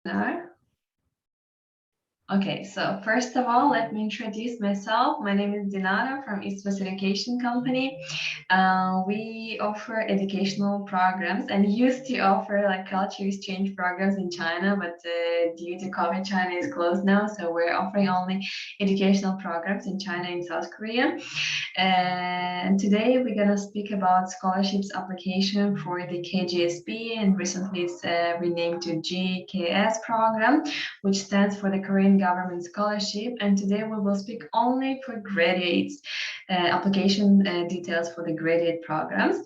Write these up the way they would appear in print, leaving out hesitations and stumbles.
No? Okay, so first of all, let me introduce myself. My name is Dinara from East West Education Company. We offer educational programs and used to offer like culture exchange programs in China, but due to COVID, China is closed now, so we're offering only educational programs in China and South Korea. And today we're gonna speak about scholarships application for the Kgsp, and recently it's renamed to GKS program, which stands for the Korean Government Scholarship. And today we will speak only for graduates, application details for the graduate programs.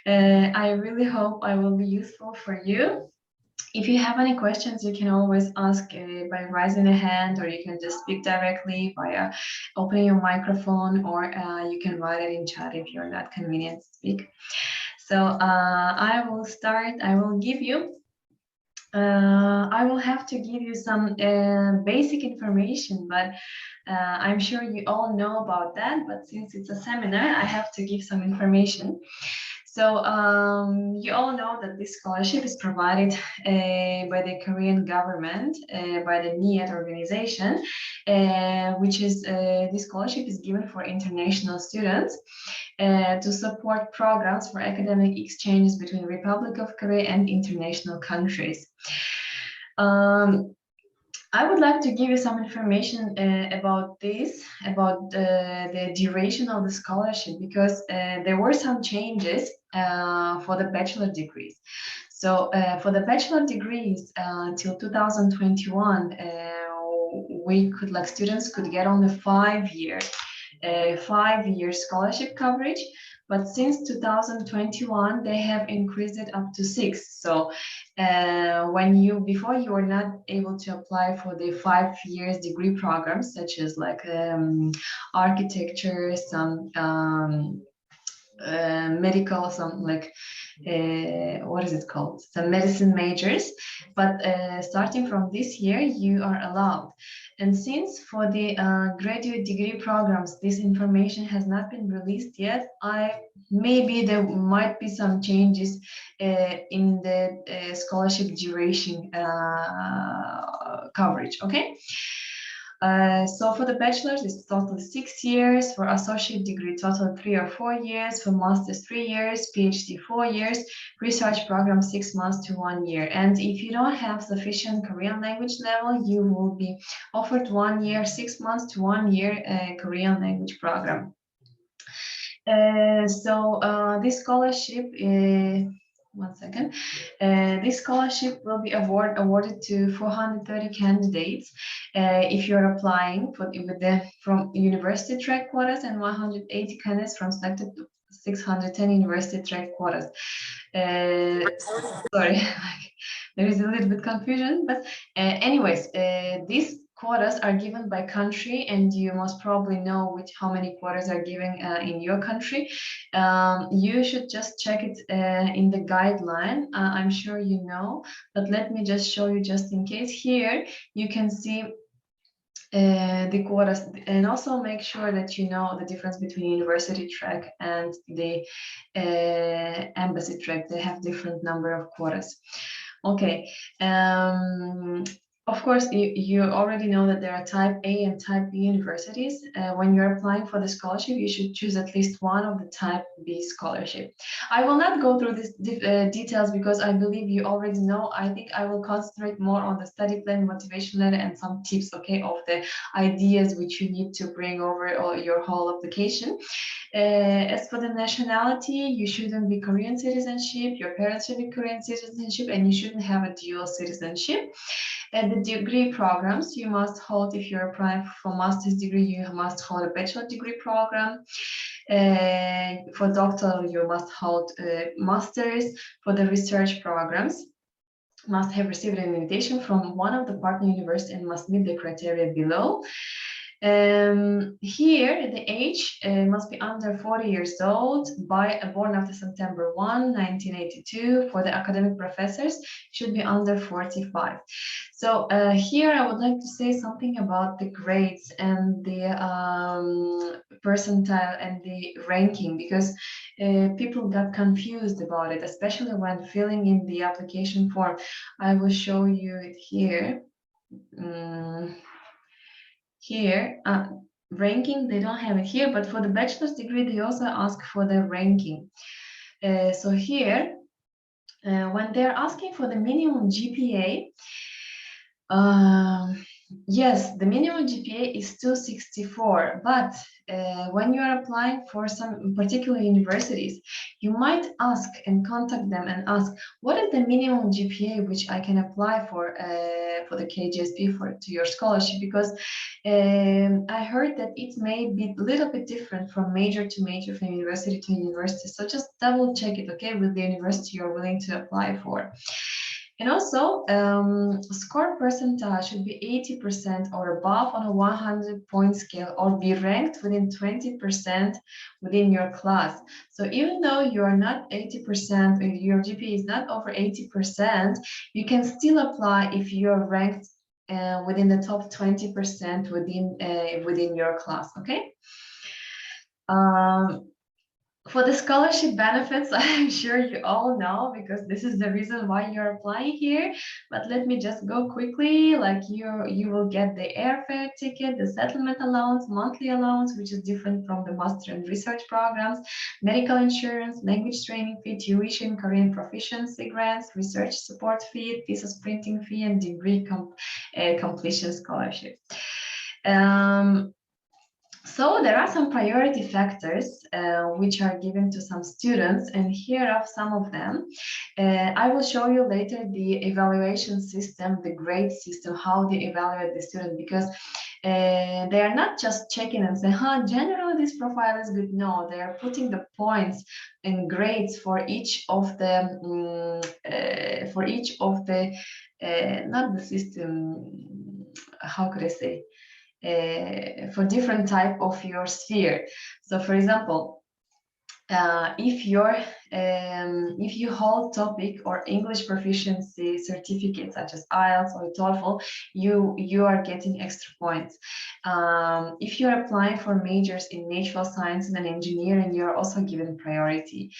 I really hope I will be useful for you. If you have any questions, you can always ask by raising a hand, or you can just speak directly via opening your microphone, or you can write it in chat if you're not convenient to speak. So I will start. I will have to give you some basic information, but I'm sure you all know about that. But since it's a seminar, I have to give some information. So you all know that this scholarship is provided by the Korean government, by the NIET organization, which is this scholarship is given for international students to support programs for academic exchanges between Republic of Korea and international countries. I would like to give you some information about this, about the duration of the scholarship, because there were some changes for the bachelor degrees. So for the bachelor degrees till 2021, students could get only 5 years, 5 year scholarship coverage. But since 2021, they have increased it up to 6. So before you were not able to apply for the 5 years degree programs, such as like architecture, some medical, some like what is it called, some medicine majors, but starting from this year you are allowed. And since for the graduate degree programs this information has not been released yet, maybe there might be some changes in the scholarship duration coverage. Okay. So for the bachelor's, it's total 6 years. For associate degree, total 3 or 4 years. For master's, 3 years. PhD, 4 years. Research program, 6 months to 1 year. And if you don't have sufficient Korean language level, you will be offered 1 year, 6 months to 1 year Korean language program. This scholarship, one second. This scholarship will be awarded to 430 candidates if you're applying from university track quotas, and 180 candidates from selected 610 university track quotas. Sorry, there is a little bit confusion, but anyways, these quotas are given by country, and you must probably know how many quotas are given in your country. You should just check it in the guideline. I'm sure you know, but let me just show you just in case. Here you can see the quotas, and also make sure that you know the difference between university track and the embassy track. They have different number of quotas. Okay. Of course, you already know that there are type A and type B universities. When you're applying for the scholarship, you should choose at least one of the type B scholarship. I will not go through these details because I believe you already know. I think I will concentrate more on the study plan, motivation letter, and some tips, okay, of the ideas which you need to bring over your whole application. As for the nationality, you shouldn't be Korean citizenship, your parents should be Korean citizenship, and you shouldn't have a dual citizenship. The degree programs, you must hold, if you're applying for master's degree, you must hold a bachelor degree program. For doctoral, you must hold master's. For the research programs, must have received an invitation from one of the partner universities and must meet the criteria below. Here, the age must be under 40 years old, born after September 1, 1982. For the academic professors, should be under 45. So here I would like to say something about the grades and the percentile and the ranking, because people got confused about it, especially when filling in the application form. I will show you it here. Here, ranking, they don't have it here, but for the bachelor's degree, they also ask for the ranking. So here, when they're asking for the minimum GPA, yes, the minimum GPA is 264, but when you are applying for some particular universities, you might ask and contact them and ask, what is the minimum GPA which I can apply for the Kgsp to your scholarship? Because I heard that it may be a little bit different from major to major, from university to university. So just double check it, okay, with the university you're willing to apply for. And also, score percentile should be 80% or above on a 100-point scale, or be ranked within 20% within your class. So even though you are not 80%, your GPA is not over 80%, you can still apply if you're ranked within the top 20% within your class, okay? For the scholarship benefits, I'm sure you all know, because this is the reason why you're applying here. But let me just go quickly. Like you will get the airfare ticket, the settlement allowance, monthly allowance, which is different from the master and research programs, medical insurance, language training fee, tuition, Korean proficiency grants, research support fee, thesis printing fee, and degree completion scholarship. So there are some priority factors which are given to some students, and here are some of them. I will show you later the evaluation system, the grade system, how they evaluate the student, because they are not just checking and saying, generally this profile is good. No, they are putting the points and grades for each of the, not the system, how could I say? For different type of your sphere. So for example, if you hold TOPIK or English proficiency certificate such as Ielts or TOEFL, you are getting extra points. If you're applying for majors in natural science and engineering, you're also given priority.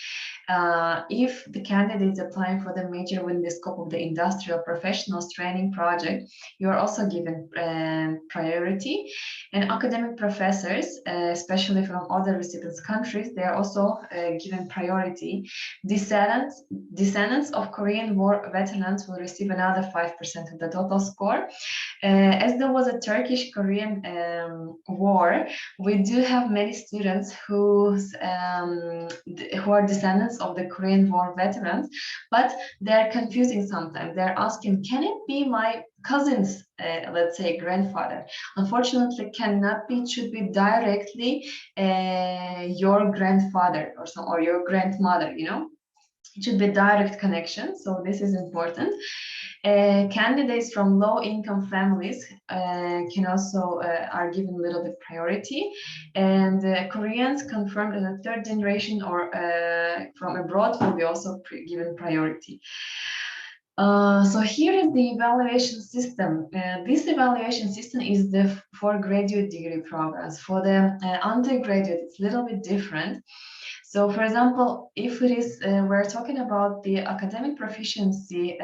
If the candidate is applying for the major within the scope of the industrial professionals training project, you are also given priority. And academic professors, especially from other recipients countries, they are also given priority. Descendants of Korean War veterans will receive another 5% of the total score. As there was a Turkish-Korean war, we do have many students who are descendants of the Korean War veterans, but they're confusing sometimes. They're asking, can it be my cousin's, let's say, grandfather? Unfortunately, cannot be. It should be directly your grandfather or your grandmother, you know? It should be direct connection, so this is important. Candidates from low-income families can also are given a little bit priority, and Koreans confirmed as a third generation or from abroad will be also given priority. So here is the evaluation system. This evaluation system is for graduate degree programs. For the undergraduate, it's a little bit different. So, for example, if it is, we're talking about the academic proficiency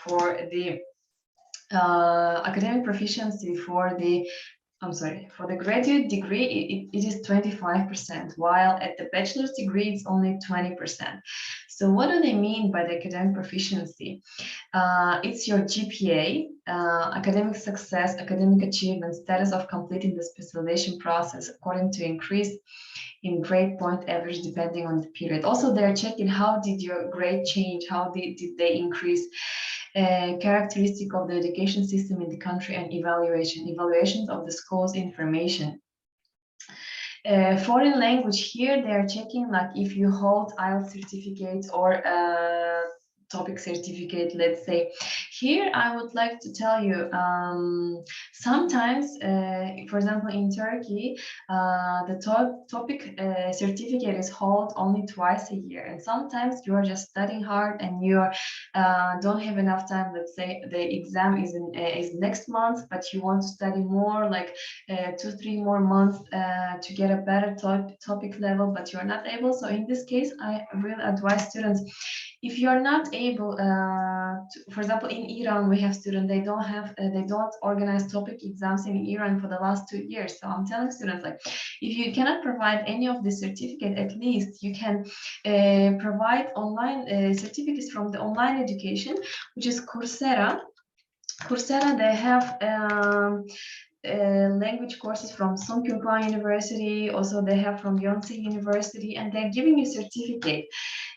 for the for the graduate degree, it is 25%, while at the bachelor's degree, it's only 20%. So what do they mean by the academic proficiency? It's your GPA, academic success, academic achievement, status of completing the specialization process according to increase in grade point average depending on the period. Also, they're checking how did your grade change, how did they increase, characteristic of the education system in the country, and evaluations of the school's information. Foreign language, here they are checking like if you hold IELTS certificates or topic certificate, let's say. Here, I would like to tell you, sometimes, for example, in Turkey, the topic certificate is held only twice a year, and sometimes you are just studying hard and you don't have enough time. Let's say the exam is next month, but you want to study more, like 2-3 more months to get a better topic level, but you are not able. So in this case, I really advise students, if you are not able for example, in Iran, we have students, they don't organize topic exams in Iran for the last 2 years. So I'm telling students, like, if you cannot provide any of the certificate, at least you can provide online certificates from the online education, which is Coursera. They have language courses from Songkyakwon University. Also, they have from Yonsei University, and they're giving you certificate.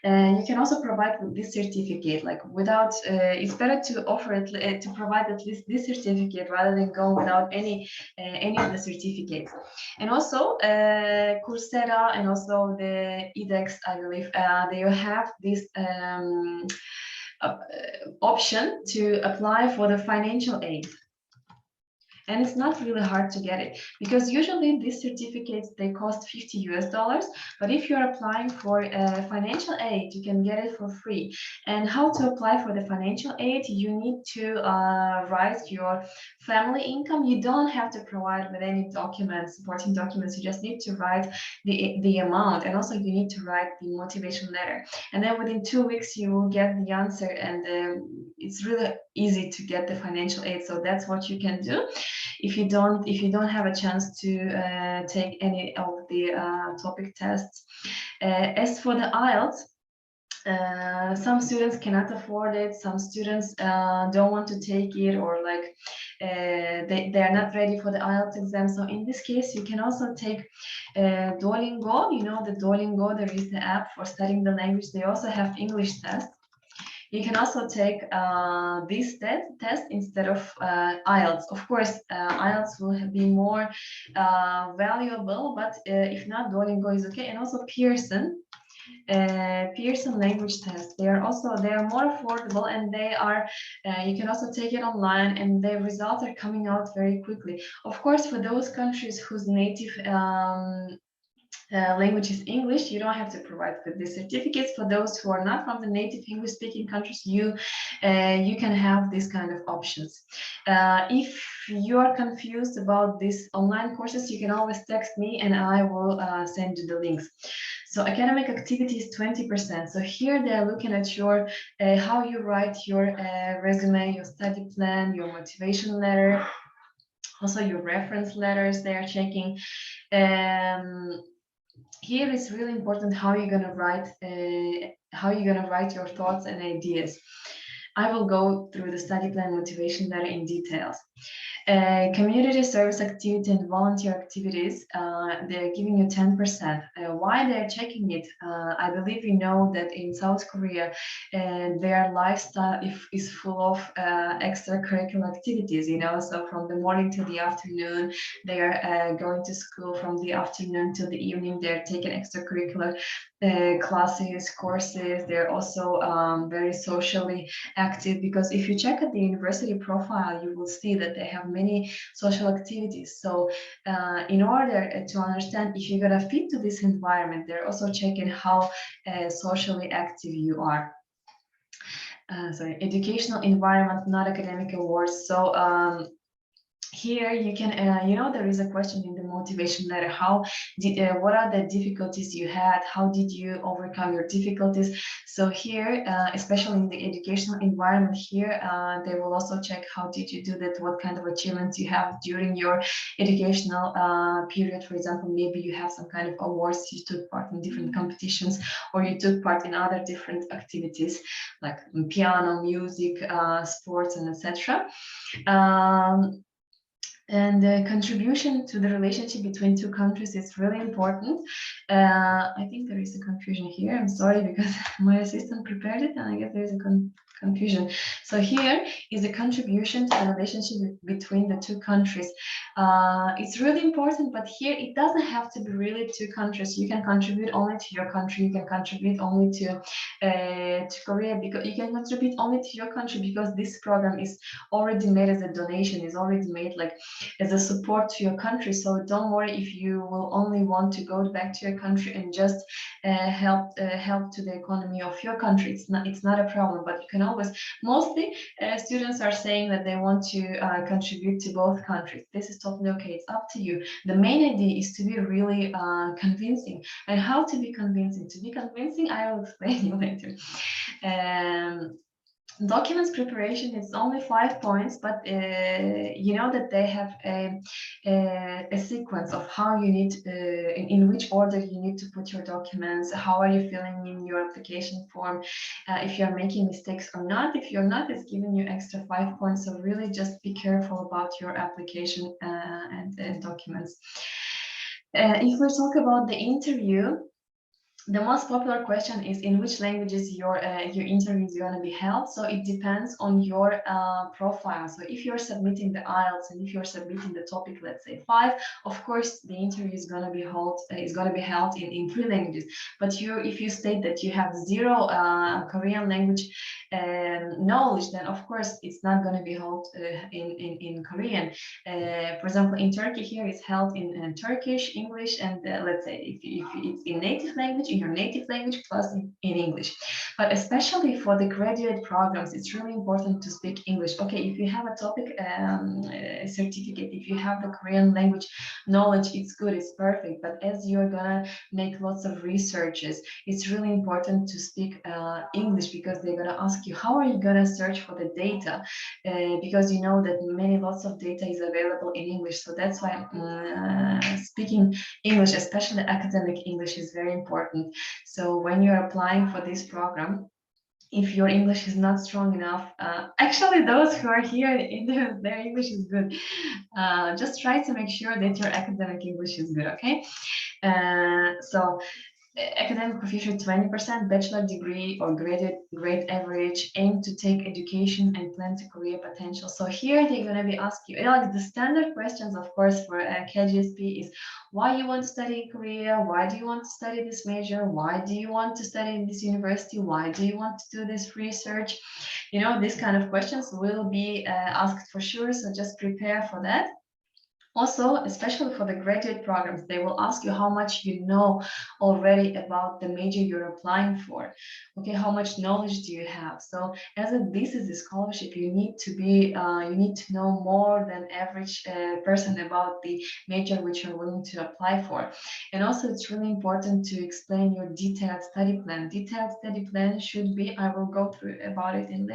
You can also provide with this certificate, like without. It's better to offer it to provide at least this certificate rather than go without any of the certificates. And also, Coursera and also the edX, I believe, they have this. Option to apply for the financial aid. And it's not really hard to get it, because usually these certificates, they cost $50. But if you're applying for financial aid, you can get it for free. And how to apply for the financial aid? You need to write your family income. You don't have to provide with any documents, supporting documents. You just need to write the amount, and also you need to write the motivation letter. And then within 2 weeks, you will get the answer, and it's really easy to get the financial aid. So that's what you can do if you don't have a chance to take any of the topic tests. As for the Ielts, some students cannot afford it. Some students don't want to take it, or like they are not ready for the Ielts exam. So in this case, you can also take Duolingo. You know the Duolingo, there is the app for studying the language. They also have English tests. You can also take this test instead of Ielts. Of course, Ielts will be more valuable, but if not, Duolingo is okay. And also Pearson language test. They are more affordable, and they are you can also take it online, and the results are coming out very quickly. Of course, for those countries whose native language is English, you don't have to provide with these certificates. For those who are not from the native English speaking countries, you can have these kind of options. If you are confused about these online courses, you can always text me and I will send you the links. So academic activity is 20%. So here they're looking at your how you write your resume, your study plan, your motivation letter, also your reference letters. They are checking. Here is really important how you're gonna write your thoughts and ideas. I will go through the study plan motivation letter in details. Community service activity and volunteer activities, they're giving you 10%. Why they're checking it? I believe you know that in South Korea, their lifestyle is full of extracurricular activities, you know, so from the morning to the afternoon, they are going to school. From the afternoon to the evening, they're taking extracurricular classes, courses. They're also very socially active, because if you check at the university profile, you will see that they have many social activities. So in order to understand if you're gonna fit to this environment, they're also checking how socially active you are. Sorry, educational environment, not academic awards. So here you can, you know, there is a question in the motivation letter. What are the difficulties you had? How did you overcome your difficulties? So here, especially in the educational environment here, they will also check how did you do that? What kind of achievements you have during your educational period? For example, maybe you have some kind of awards, you took part in different competitions, or you took part in other different activities like piano, music, sports, and etc. And the contribution to the relationship between two countries is really important. I think there is a confusion here. I'm sorry, because my assistant prepared it, and I guess there is a confusion. So here is a contribution to the relationship between the two countries. It's really important, but here it doesn't have to be really two countries. You can contribute only to your country. You can contribute only to Korea, because you can contribute only to your country because this program is already made as a donation, is already made like as a support to your country. So don't worry if you will only want to go back to your country and just help to the economy of your country. It's not a problem, but you can always, mostly students are saying that they want to contribute to both countries. This is totally okay. It's up to you. The main idea is to be really convincing. And how to be convincing? To be convincing, I will explain you later. Documents preparation is only 5 points, but you know that they have a sequence of how you need, in which order you need to put your documents, how are you filling in your application form, if you're making mistakes or not. If you're not, it's giving you extra 5 points. So really just be careful about your application and documents. If we talk about the interview, the most popular question is in which languages your interview is going to be held. So it depends on your profile. So if you're submitting the Ielts and if you're submitting the topic, let's say 5, of course the interview is going to be held in 3 languages. But if you state that you have 0 Korean language knowledge, then of course it's not going to be held in Korean. For example, in Turkey, here it's held in Turkish, English, and let's say if it's in native language, in your native language, plus in English. But especially for the graduate programs, it's really important to speak English. Okay, if you have a topic certificate, if you have the Korean language knowledge, it's good, it's perfect. But as you're gonna make lots of researches, it's really important to speak English, because they're gonna ask you, how are you gonna search for the data? Because you know that lots of data is available in English. So that's why speaking English, especially academic English, is very important. So when you're applying for this program, if your English is not strong enough, actually those who are here, their English is good. Just try to make sure that your academic English is good, okay? So academic proficiency 20%, bachelor degree or grade average, aim to take education and plan to career potential. So here they're going to be asking you, like the standard questions, of course, for Kgsp is why you want to study in Korea, why do you want to study this major, why do you want to study in this university, why do you want to do this research? You know, these kind of questions will be asked for sure, so just prepare for that. Also, especially for the graduate programs, they will ask you how much you know already about the major you're applying for. Okay, how much knowledge do you have? So, as this is a scholarship, you need to know more than average person about the major which you're willing to apply for. And also, it's really important to explain your detailed study plan. Detailed study plan should be, I will go through about it in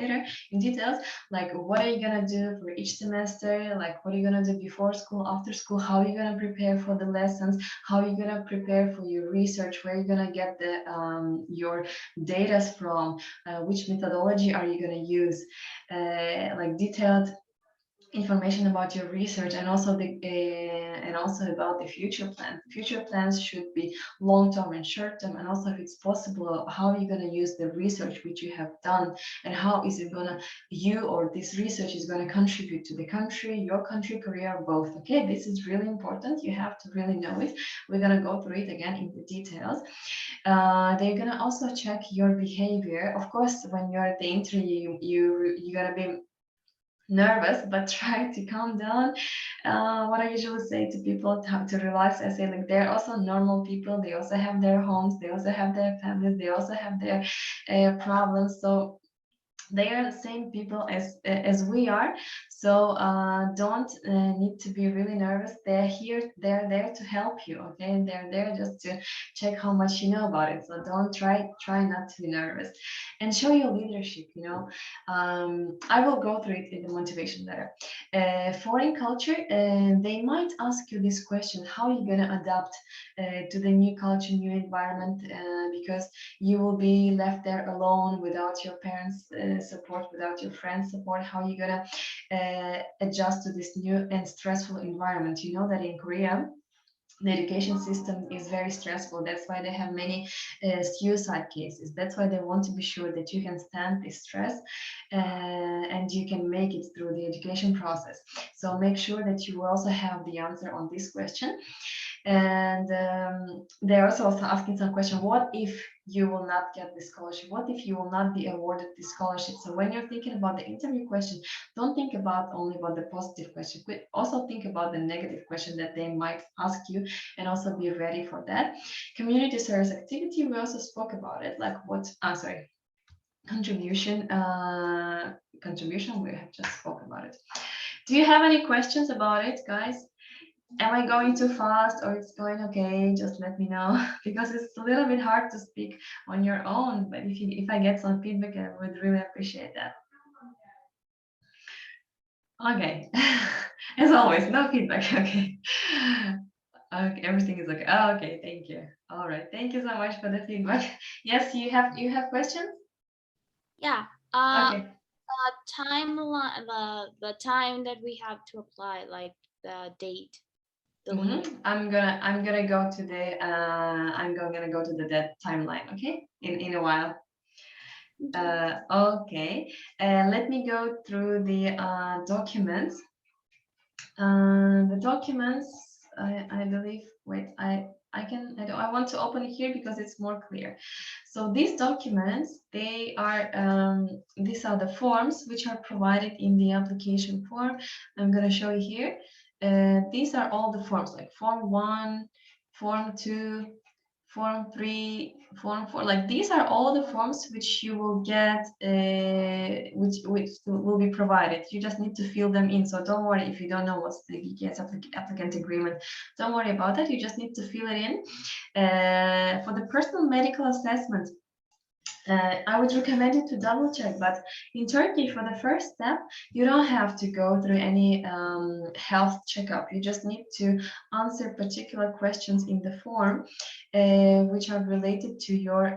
details, like what are you gonna do for each semester, like what are you gonna do before school, after school, how are you going to prepare for the lessons, how are you going to prepare for your research, where are you going to get your data from, which methodology are you going to use, like detailed information about your research, and also about the future plan. Future plans should be long-term and short-term, and also if it's possible, how are you going to use the research which you have done, and how is it going to this research is going to contribute to the country, your country, career, both. Okay, this is really important. You have to really know it. We're going to go through it again in the details. They're going to also check your behavior. Of course, when you're at the interview, you got to be nervous, but try to calm down. What I usually say to people to relax, I say like they're also normal people. They also have their homes. They also have their families. They also have their problems. So they are the same people as we are. So don't need to be really nervous. They're there to help you, okay? And they're there just to check how much you know about it. So don't try not to be nervous, and show your leadership. I will go through it in the motivation letter. Foreign culture, they might ask you this question: how are you going to adapt to the new culture, new environment, because you will be left there alone without your parents' support, without your friends' support. How are you going to adjust to this new and stressful environment? You know that in Korea, The education system is very stressful. That's why they have many suicide cases. That's why they want to be sure that you can stand this stress and you can make it through the education process. So make sure that you also have the answer on this question. And they're also asking some question, what if you will not get the scholarship? What if you will not be awarded the scholarship? So when you're thinking about the interview question, don't think about only about the positive question, but also think about the negative question that they might ask you, and also be ready for that. Community service activity, we also spoke about it, like what, sorry, contribution, we have just spoke about it. Do you have any questions about it, guys? Am I going too fast or it's going okay? Just let me know, because it's a little bit hard to speak on your own, but if I get some feedback, I would really appreciate that. Okay, as always, no feedback. Okay. Okay, everything is okay. Oh, okay, thank you. All right, thank you so much for the feedback. Yes, you have questions? Yeah. Okay. Timeline, the time that we have to apply, like the date, the limit. I'm gonna go to the gonna go to the dead timeline. Okay, in a while. Okay, let me go through the documents. The documents, I believe. Wait, I want to open it here because it's more clear. So these documents, these are the forms which are provided in the application form. I'm gonna show you here. These are all the forms, like Form 1, Form 2, Form 3, Form 4. Like these are all the forms which you will get, which will be provided. You just need to fill them in. So don't worry if you don't know what's the GKS applicant agreement. Don't worry about that. You just need to fill it in. For the personal medical assessment, I would recommend you to double check, but in Turkey, for the first step, you don't have to go through any health checkup. You just need to answer particular questions in the form, which are related to your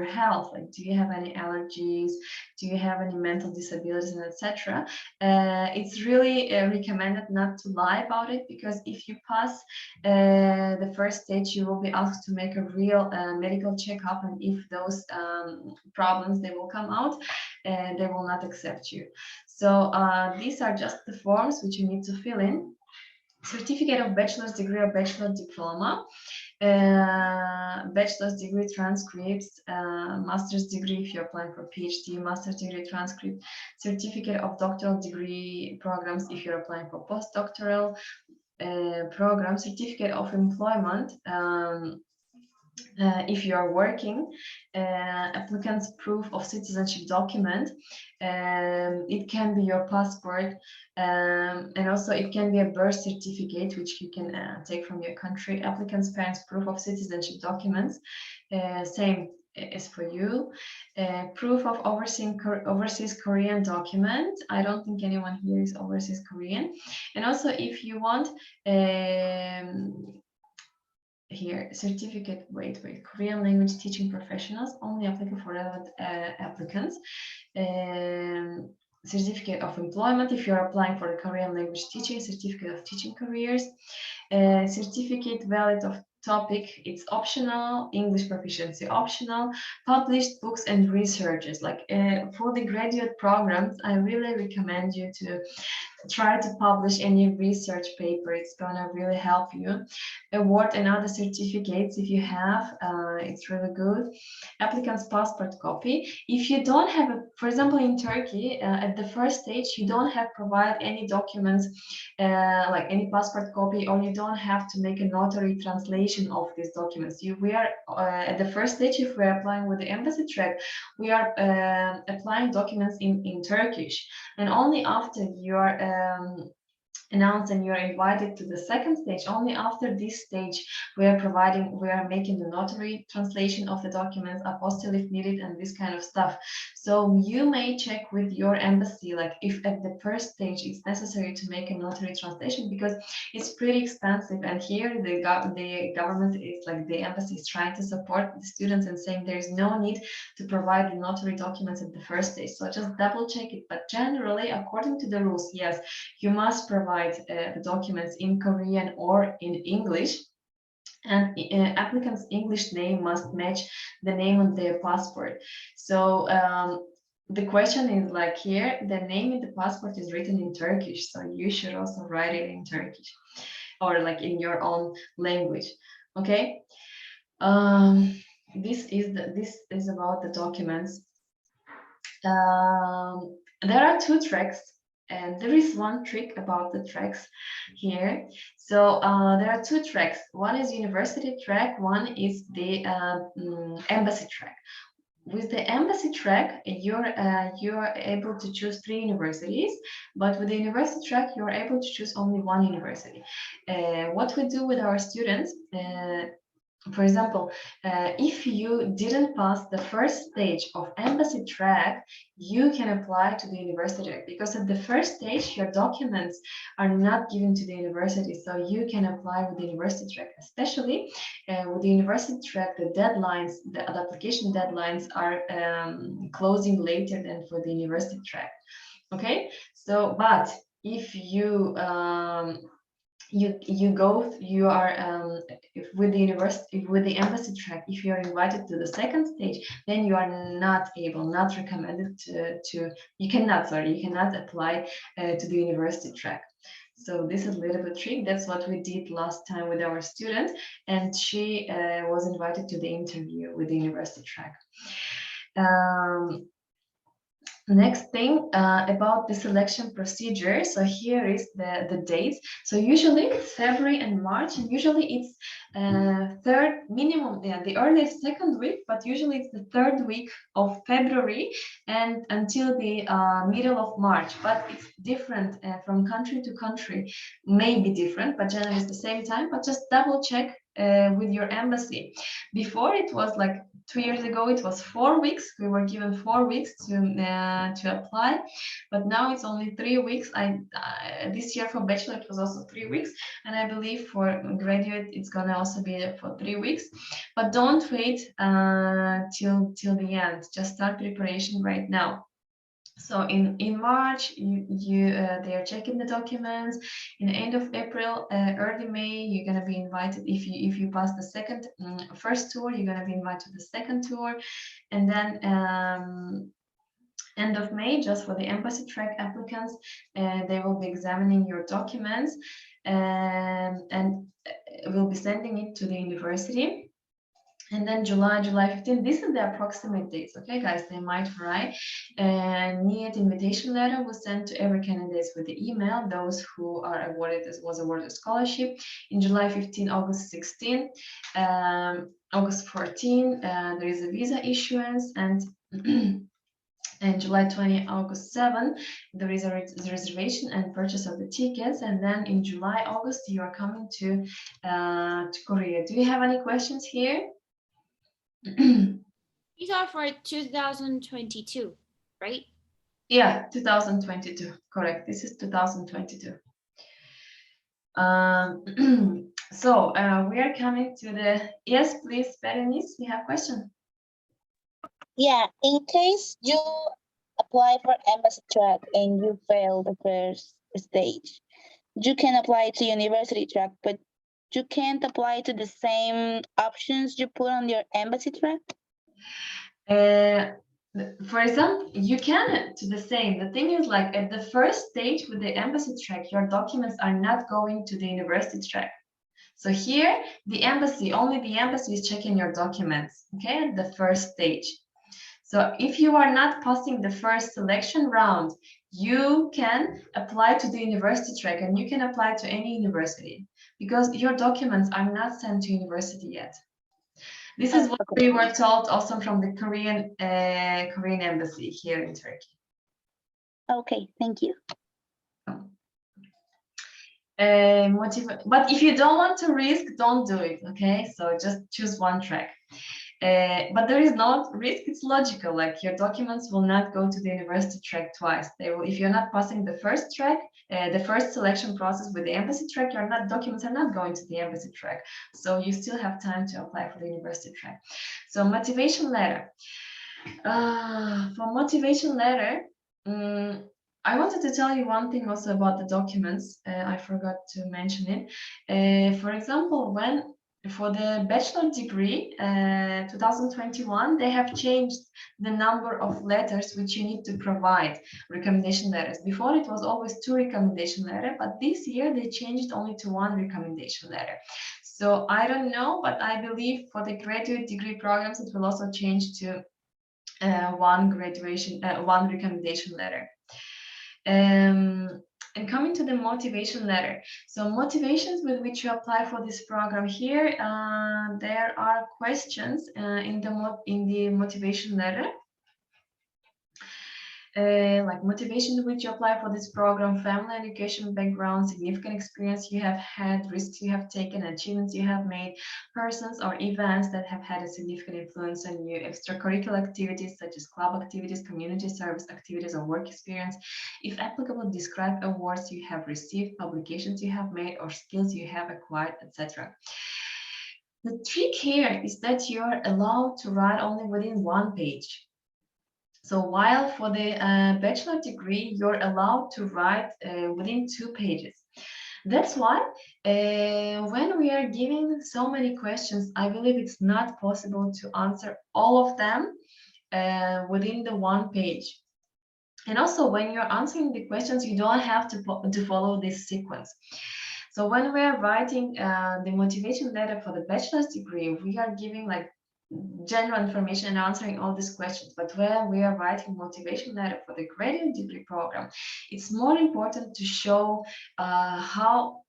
health. Like, do you have any allergies? Do you have any mental disabilities, and etc. It's really recommended not to lie about it, because if you pass the first stage, you will be asked to make a real medical checkup, and if those problems they will come out, and they will not accept you. So these are just the forms which you need to fill in. Certificate of bachelor's degree or bachelor diploma, bachelor's degree transcripts, master's degree if you're applying for PhD, master's degree transcript, certificate of doctoral degree programs if you're applying for postdoctoral program, certificate of employment if you are working, applicant's proof of citizenship document. It can be your passport, and also it can be a birth certificate which you can take from your country. Applicant's parents' proof of citizenship documents, same is for you. Proof of overseas Korean document. I don't think anyone here is overseas Korean. And also, if you want, here, certificate, wait, Korean language teaching professionals, only applicable for relevant applicants. Certificate of employment if you're applying for the Korean language teaching, certificate of teaching careers, certificate valid of topic, it's optional, English proficiency optional, published books and researches. Like for the graduate programs, I really recommend you to try to publish any research paper. It's gonna really help you. Award and other certificates if you have, it's really good. Applicant's passport copy. If you don't have a, for example, in Turkey, at the first stage, you don't have provide any documents, like any passport copy, or you don't have to make a notary translation of these documents. We are at the first stage, if we're applying with the embassy track, we are applying documents in Turkish, and only after you are announced and you're invited to the second stage, only after this stage we are making the notary translation of the documents, apostille if needed, and this kind of stuff. So you may check with your embassy, like if at the first stage it's necessary to make a notary translation, because it's pretty expensive, and here the government is, like, the embassy is trying to support the students and saying there's no need to provide the notary documents at the first stage. So just double check it, but generally, according to the rules, yes, you must provide provide the documents in Korean or in English. And applicant's English name must match the name on their passport. So the question is like here, the name in the passport is written in Turkish, so you should also write it in Turkish or like in your own language. Okay. This is about the documents. There are two tracks, and there is one trick about the tracks here. So there are two tracks. One is university track, one is the embassy track. With the embassy track, you're able to choose 3 universities, but with the university track, you're able to choose only 1 university. What we do with our students, for example, if you didn't pass the first stage of embassy track, you can apply to the university track, because at the first stage, your documents are not given to the university, so you can apply with the university track. Especially with the university track, the deadlines, the application deadlines are closing later than for the university track. Okay, so but if you you are with the university, with the embassy track, if you are invited to the second stage, then you are not recommended to you cannot apply to the university track. So this is a little bit trick. That's what we did last time with our student, and she was invited to the interview with the university track. Next thing about the selection procedure. So here is the dates. So usually it's February and March, and usually it's third minimum, the earliest second week, but usually it's the third week of February and until the middle of March. But it's different from country to country, may be different, but generally it's the same time. But just double check with your embassy. Before it was like 2 years ago, it was 4 weeks. We were given 4 weeks to apply, but now it's only 3 weeks. This year for bachelor it was also 3 weeks, and I believe for graduate it's gonna also be for 3 weeks. But don't wait till the end. Just start preparation right now. So in March, they are checking the documents. In the end of April, early May, you're gonna be invited. If you pass the first tour, you're gonna be invited to the second tour, and then end of May, just for the embassy track applicants, they will be examining your documents and will be sending it to the university. And then July 15th, this is the approximate dates, okay, guys, they might vary. And needed invitation letter was sent to every candidate with the email, those who are awarded, was awarded scholarship. In July 15, August 16, August 14, there is a visa issuance, and and July 20, August 7, there is a reservation and purchase of the tickets. And then in July, August, you are coming to Korea. Do you have any questions here? These are for 2022, right? Yeah, 2022, correct. This is 2022. So we are coming to the, yes, please, Berenice, you have question? Yeah, in case you apply for embassy track and you fail the first stage, you can apply to university track, but you can't apply to the same options you put on your embassy track? For example, you can to the same. The thing is, like at the first stage with the embassy track, your documents are not going to the university track. So here, only the embassy is checking your documents, okay, at the first stage. So if you are not passing the first selection round, you can apply to the university track, and you can apply to any university because your documents are not sent to university yet. This is what we were told also from the Korean embassy here in Turkey. Okay, thank you. But if you don't want to risk, don't do it, okay? So just choose one track. But there is no risk, it's logical, like your documents will not go to the university track twice. They will, if you're not passing the first track, the first selection process with the embassy track, documents are not going to the embassy track. So you still have time to apply for the university track. So motivation letter. For motivation letter, I wanted to tell you one thing also about the documents. I forgot to mention it. For example, when for the bachelor degree, 2021, they have changed the number of letters which you need to provide, recommendation letters. Before it was always 2 recommendation letters, but this year they changed only to 1 recommendation letter. So I don't know, but I believe for the graduate degree programs, it will also change to 1 recommendation letter. And coming to the motivation letter. So motivations with which you apply for this program here, there are questions in the motivation letter. Like motivation with which you apply for this program, family education background, significant experience you have had, risks you have taken, achievements you have made, persons or events that have had a significant influence on you, extracurricular activities such as club activities, community service activities, or work experience. If applicable, describe awards you have received, publications you have made, or skills you have acquired, etc. The trick here is that you are allowed to write only within 1 page. So while for the bachelor degree, you're allowed to write within 2 pages. That's why when we are giving so many questions, I believe it's not possible to answer all of them within the 1 page. And also when you're answering the questions, you don't have to follow this sequence. So when we are writing the motivation letter for the bachelor's degree, we are giving like general information and answering all these questions. But when we are writing motivation letter for the graduate degree program, it's more important to show how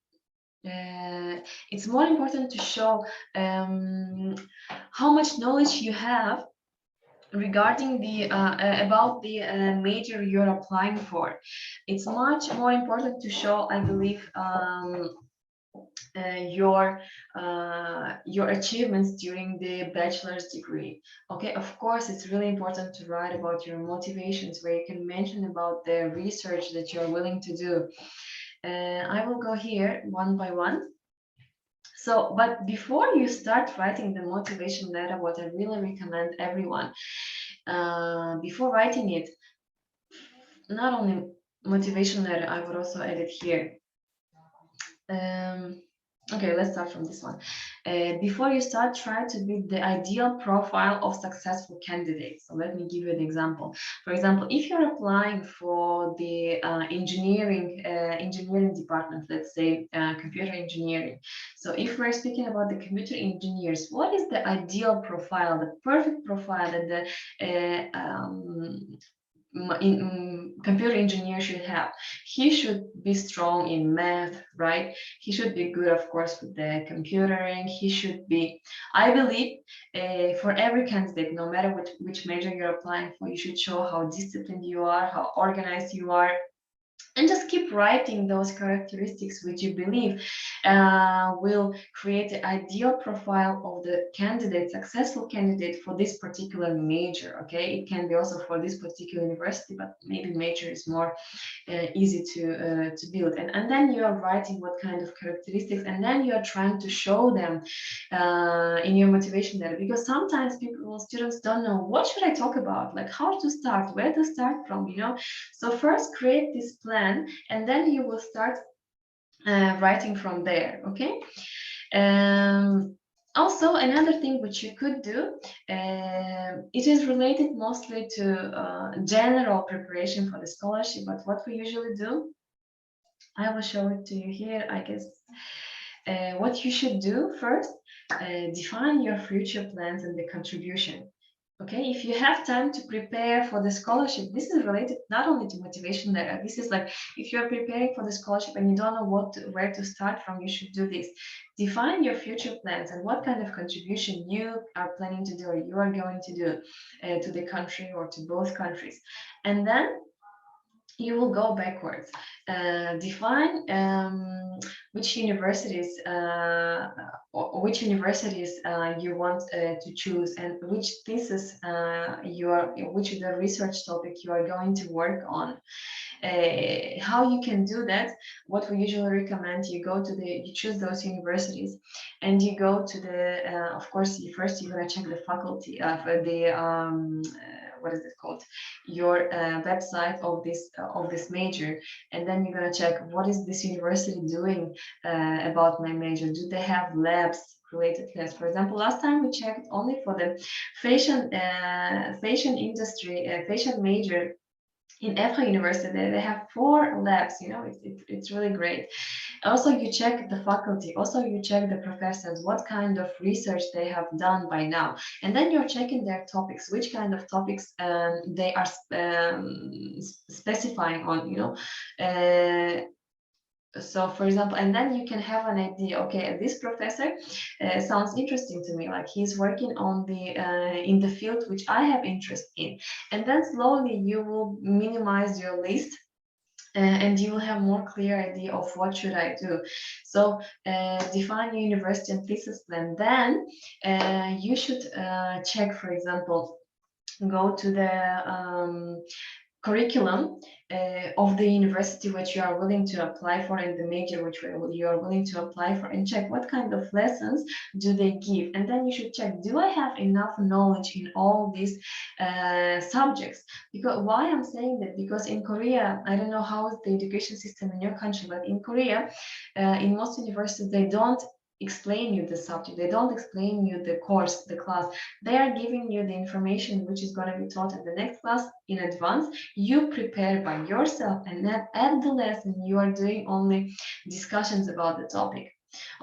much knowledge you have regarding the about the major you're applying for. It's much more important to show, I believe, your achievements during the bachelor's degree. Okay, of course, it's really important to write about your motivations, where you can mention about the research that you're willing to do. I will go here one by one. So, but before you start writing the motivation letter, what I really recommend everyone, before writing it, not only motivation letter, I would also add it here. Okay, let's start from this one. Before you start, try to build the ideal profile of successful candidates. So let me give you an example. For example, if you're applying for the engineering department, let's say computer engineering. So if we're speaking about the computer engineers, what is the ideal profile, the perfect profile that the computer engineer should have? He should be strong in math, right? He should be good, of course, with the computering. He should be, I believe, for every candidate, no matter which major you're applying for, you should show how disciplined you are, how organized you are, and just keep writing those characteristics which you believe will create the ideal profile of the candidate, successful candidate for this particular major. Okay, it can be also for this particular university, but maybe major is more easy to build. And then you are writing what kind of characteristics, and then you are trying to show them in your motivation letter, because sometimes students don't know what should I talk about, like how to start, where to start from, you know. So first create this plan, and then you will start writing from there. Okay. Also, another thing which you could do, it is related mostly to general preparation for the scholarship, but what we usually do, I will show it to you here, I guess. What you should do first, define your future plans and the contribution. Okay, if you have time to prepare for the scholarship, this is related not only to motivation letter. This is like if you're preparing for the scholarship and you don't know where to start from, you should do this. Define your future plans and what kind of contribution you are planning to do or you are going to do to the country or to both countries. And then you will go backwards. Define which universities you want to choose, and which thesis which is the research topic you are going to work on. How you can do that, what we usually recommend, you choose those universities and you go to the of course, you're gonna check the faculty of the what is it called, your website of this major, and then you're gonna check what is this university doing about my major. Do they have labs, related labs? For example, last time we checked only for the fashion industry, fashion major in EFRA University. They have 4 labs, you know, it's really great. Also, you check the faculty, also you check the professors, what kind of research they have done by now. And then you're checking their topics, which kind of topics they are specifying on, you know. So for example, and then you can have an idea, okay, this professor sounds interesting to me, like he's working on the in the field which I have interest in. And then slowly you will minimize your list, and you will have more clear idea of what should I do. So define your university and thesis plan. Then you should check, for example, go to the curriculum of the university which you are willing to apply for, and the major which you are willing to apply for, and check what kind of lessons do they give. And then you should check, do I have enough knowledge in all these subjects? Because why I'm saying that, because in Korea, I don't know how is the education system in your country, but in Korea, in most universities, they don't explain you the subject, they don't explain you the course, the class. They are giving you the information which is going to be taught in the next class in advance. You prepare by yourself, and then at the lesson you are doing only discussions about the topic.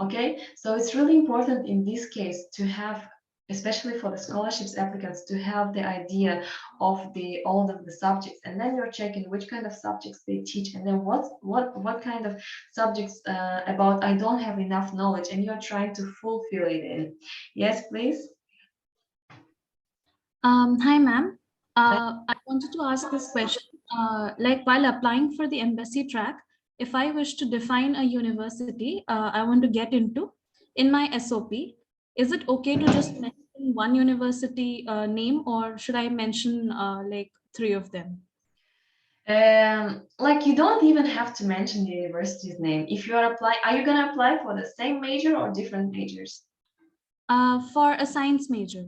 Okay, so it's really important in this case to have, especially for the scholarships applicants, to have the idea of all of the subjects, and then you're checking which kind of subjects they teach, and then what kind of subjects about I don't have enough knowledge, and you're trying to fulfill it in. Yes, please. Hi, ma'am. I wanted to ask this question. Like while applying for the embassy track, if I wish to define a university I want to get into in my SOP, is it okay to just mention one university name, or should I mention like 3 of them? Like you don't even have to mention the university's name. If you are applying, are you going to apply for the same major or different majors? For a science major.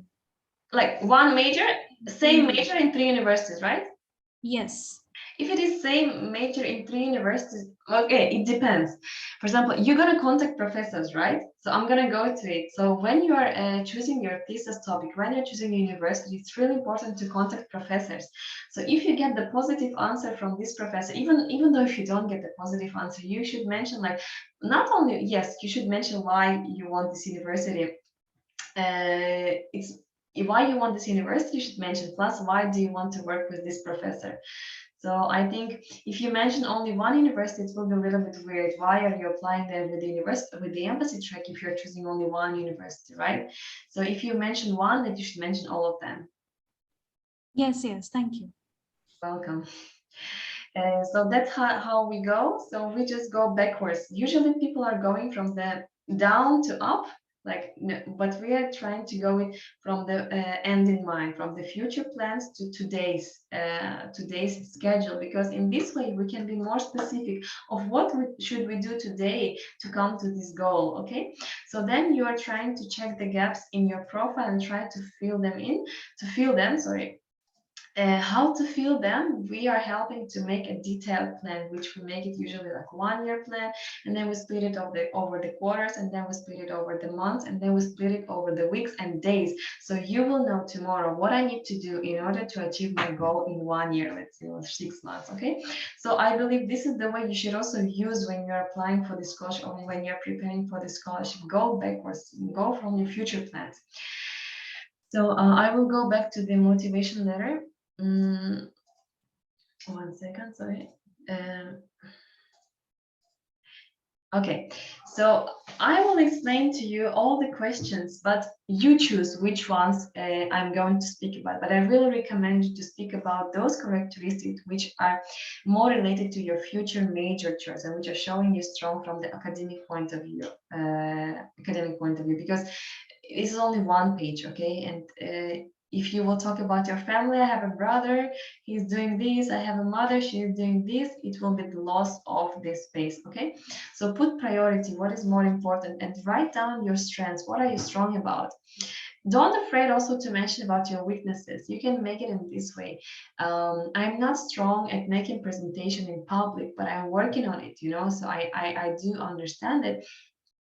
Like one major, same major in 3 universities, right? Yes. If it is same major in 3 universities, okay, it depends. For example, you're going to contact professors, right? So I'm going to go to it. So when you are choosing your thesis topic, when you're choosing a university, it's really important to contact professors. So if you get the positive answer from this professor, even though if you don't get the positive answer, you should mention, like, not only, yes, you should mention why you want this university. It's why you want this university, you should mention, plus why do you want to work with this professor. So I think if you mention only one university, it will be a little bit weird. Why are you applying there with the university, with the embassy track, if you're choosing only one university, right? So if you mention one, then you should mention all of them. Yes, thank you. Welcome. So that's how we go. So we just go backwards. Usually people are going from the down to up, like, but we are trying to go from the end in mind, from the future plans to today's schedule, because in this way we can be more specific of what should we do today to come to this goal. Okay, so then you are trying to check the gaps in your profile and try to fill them, sorry. How to fill them, we are helping to make a detailed plan, which we make it usually like 1-year plan, and then we split it over the quarters, and then we split it over the months, and then we split it over the weeks and days. So you will know tomorrow what I need to do in order to achieve my goal in 1 year, let's say, or 6 months. Okay, so I believe this is the way you should also use when you're applying for the scholarship, or when you're preparing for the scholarship. Go backwards, go from your future plans. So I will go back to the motivation letter. 1 second, sorry. Okay, so I will explain to you all the questions, but you choose which ones I'm going to speak about. But I really recommend you to speak about those characteristics which are more related to your future major choice, and which are showing you strong from the academic point of view, because this is only 1 page, okay? And if you will talk about your family, I have a brother, he's doing this, I have a mother, she's doing this, it will be the loss of this space, okay? So put priority, what is more important, and write down your strengths. What are you strong about? Don't afraid also to mention about your weaknesses. You can make it in this way. I'm not strong at making presentation in public, but I'm working on it, you know, so I do understand it,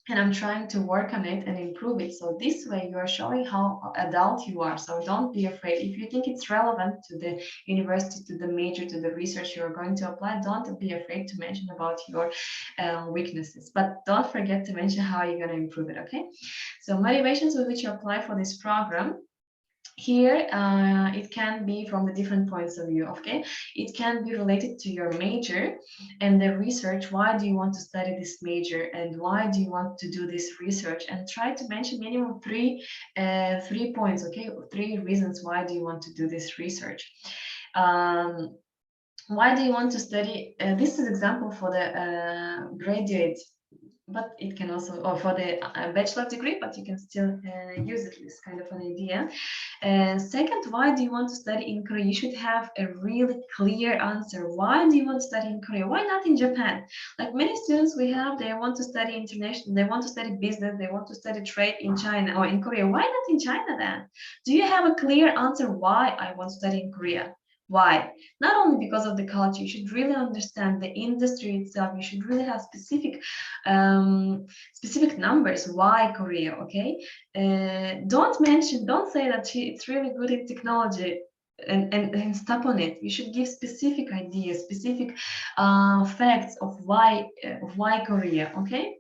and I'm trying to work on it and improve it. So this way you are showing how adult you are. So don't be afraid. If you think it's relevant to the university, to the major, to the research you're going to apply, don't be afraid to mention about your weaknesses. But don't forget to mention how you're going to improve it, okay? So motivations with which you apply for this program. Here, it can be from the different points of view, okay? It can be related to your major and the research. Why do you want to study this major and why do you want to do this research? And try to mention minimum three points, okay? 3 reasons why do you want to do this research. Why do you want to study? This is example for the graduate, but it can also, or for the bachelor degree, but you can still use it as kind of an idea. Second, why do you want to study in Korea? You should have a really clear answer. Why do you want to study in Korea? Why not in Japan? Like many students we have, they want to study international, they want to study business, they want to study trade in China or in Korea. Why not in China then? Do you have a clear answer why I want to study in Korea? Why? Not only because of the culture, you should really understand the industry itself. You should really have specific numbers. Why Korea? Okay. Don't say that it's really good in technology and stop on it. You should give specific ideas, specific facts of why Korea. Okay.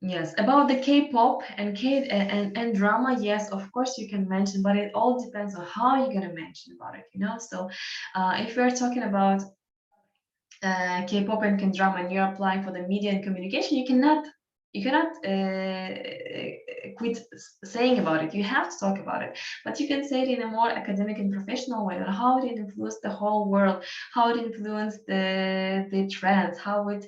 Yes, about the K-pop and and drama, yes, of course you can mention, but it all depends on how you're gonna mention about it, you know. So if we're talking about K-pop and K-drama and you're applying for the media and communication, you cannot quit saying about it. You have to talk about it, but you can say it in a more academic and professional way on how it influenced the whole world, how it influenced the trends, how it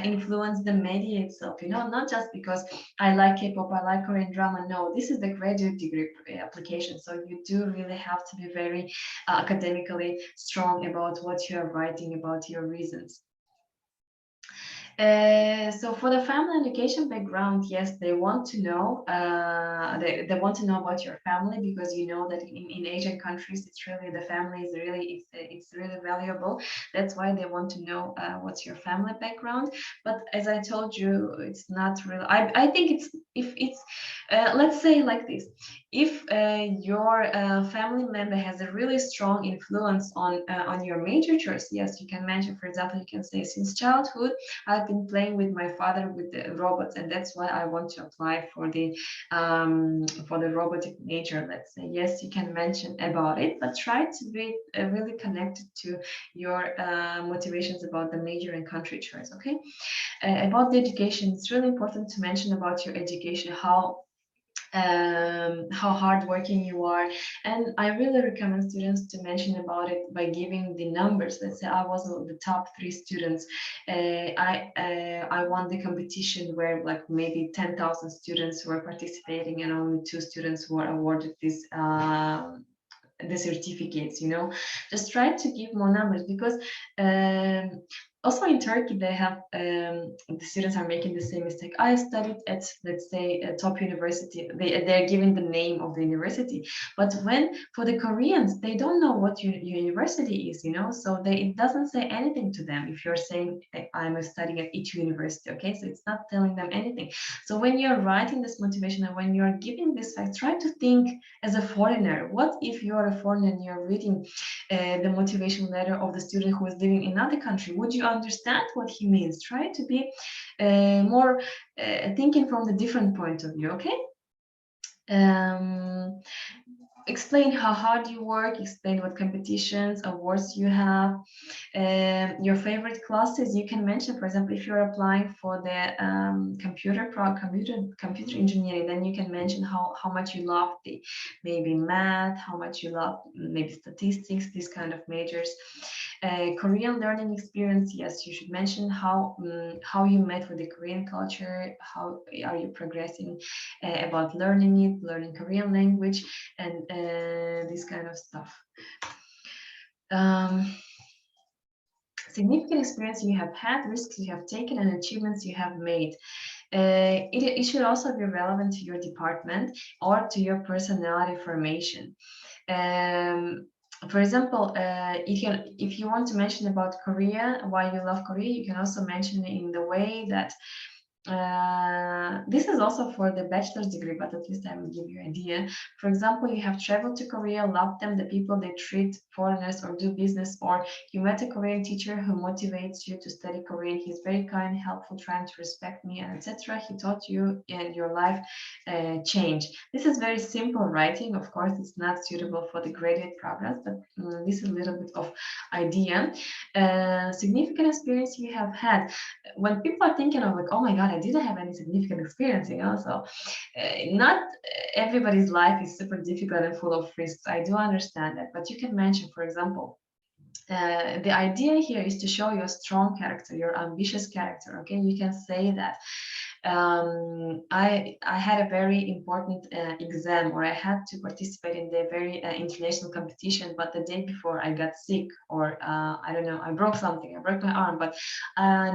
influenced the media itself. You know, not just because I like K-pop, I like Korean drama. No, this is the graduate degree application, so you do really have to be very academically strong about what you are writing, about your reasons. So for the family education background, yes, they want to know. They want to know about your family, because you know that in Asian countries, it's really the family is really it's really valuable. That's why they want to know what's your family background. But as I told you, it's not real. I think it's if it's let's say like this: if your family member has a really strong influence on your major choice, yes, you can mention. For example, you can say since childhood I've been playing with my father with the robots, and that's why I want to apply for the robotic major. Let's say yes, you can mention about it, but try to be really connected to your motivations about the major and country choice. Okay, about the education, it's really important to mention about your education, how hardworking you are. And I really recommend students to mention about it by giving the numbers. Let's say I was the top 3 students. I won the competition where like maybe 10,000 students were participating and only 2 students were awarded this the certificates, you know. Just try to give more numbers, because also in Turkey they have the students are making the same mistake. I studied at, let's say, a top university. They're giving the name of the university, but when for the Koreans, they don't know what your university is, you know. So it doesn't say anything to them if you're saying I'm studying at each university. Okay, so it's not telling them anything. So when you're writing this motivation and when you're giving this fact, try to think as a foreigner. What if you're a foreigner and you're reading the motivation letter of the student who is living in another country? Would you understand what he means? Try to be more thinking from the different point of view, okay? Explain how hard you work, explain what competitions, awards you have, your favorite classes. You can mention, for example, if you're applying for the computer engineering, then you can mention how much you love the maybe math, how much you love maybe statistics, these kind of majors. Korean learning experience, yes, you should mention how you met with the Korean culture, how are you progressing about learning Korean language, and this kind of stuff. significant experience you have had, risks you have taken, and achievements you have made. It should also be relevant to your department or to your personality formation. For example, if you want to mention about Korea, why you love Korea, you can also mention it in the way that this is also for the bachelor's degree, but at least I will give you an idea. For example, you have traveled to Korea, loved them, the people they treat, foreigners, or do business, or you met a Korean teacher who motivates you to study Korean. He's very kind, helpful, trying to respect me, and etc. He taught you and your life change. This is very simple writing. Of course, it's not suitable for the graduate programs, but this is a little bit of idea. Significant experience you have had. When people are thinking of like, oh my God, I didn't have any significant experience, you know, so not everybody's life is super difficult and full of risks. I do understand that, but you can mention, for example, the idea here is to show your strong character, your ambitious character. Okay, you can say that I had a very important exam, or I had to participate in the very international competition, but the day before I got sick, or I don't know, I broke something, I broke my arm, but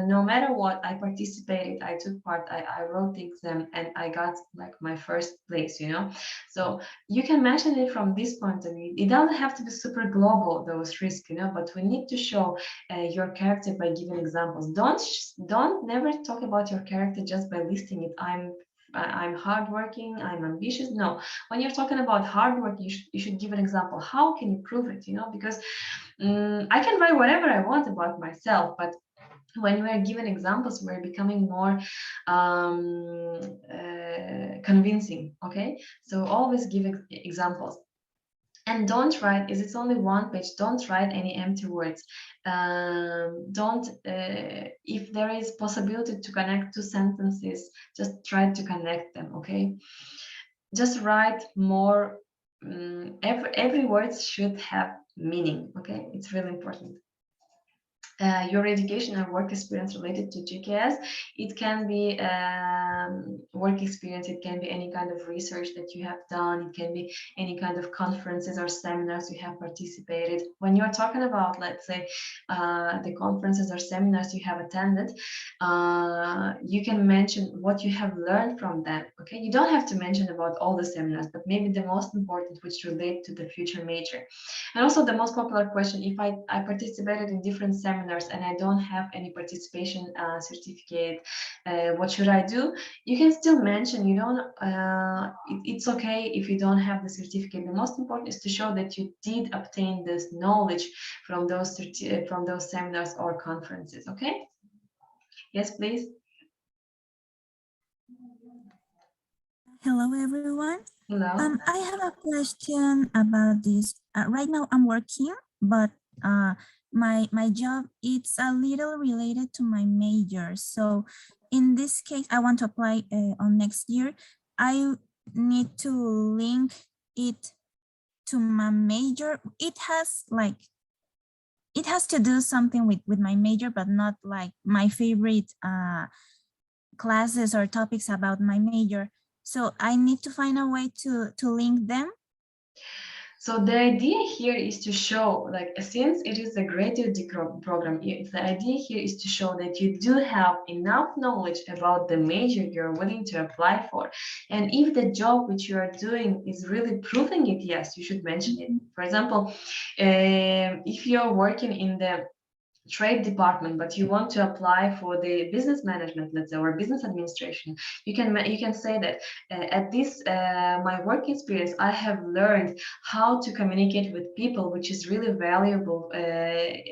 no matter what, I participated, I took part, I wrote the exam, and I got like my first place, you know. So you can mention it from this point of view. It doesn't have to be super global, those risks, you know, but we need to show your character by giving examples. Don't never talk about your character just by listing it. I'm hardworking, I'm ambitious. No, when you're talking about hard work, you should give an example. How can you prove it? You know, because I can write whatever I want about myself, but when we're given examples, we're becoming more convincing. Okay, so always give examples. And don't write, is it's only one page, don't write any empty words. Don't, if there is possibility to connect two sentences, just try to connect them, okay? Just write more, every word should have meaning, okay? It's really important. Your education and work experience related to GKS. It can be work experience, it can be any kind of research that you have done, it can be any kind of conferences or seminars you have participated. When you're talking about, let's say, the conferences or seminars you have attended, you can mention what you have learned from them, okay? You don't have to mention about all the seminars, but maybe the most important which relate to the future major. And also the most popular question, if I participated in different seminars and I don't have any participation certificate, what should I do? You can still mention, you don't, it's okay if you don't have the certificate. The most important is to show that you did obtain this knowledge from those seminars or conferences, okay? Yes, please. Hello, everyone. Hello. I have a question about this. Right now, I'm working, but my job it's a little related to my major. So, in this case, I want to apply on next year. I need to link it to my major. It has to do something with my major, but not like my favorite classes or topics about my major. So I need to find a way to link them. So the idea here is to show, like, since it is a graduate program, the idea here is to show that you do have enough knowledge about the major you're willing to apply for. And if the job which you are doing is really proving it, yes, you should mention it. For example, if you're working in the trade department, but you want to apply for the business management, let's say, or business administration, you can say that at this my work experience, I have learned how to communicate with people, which is really valuable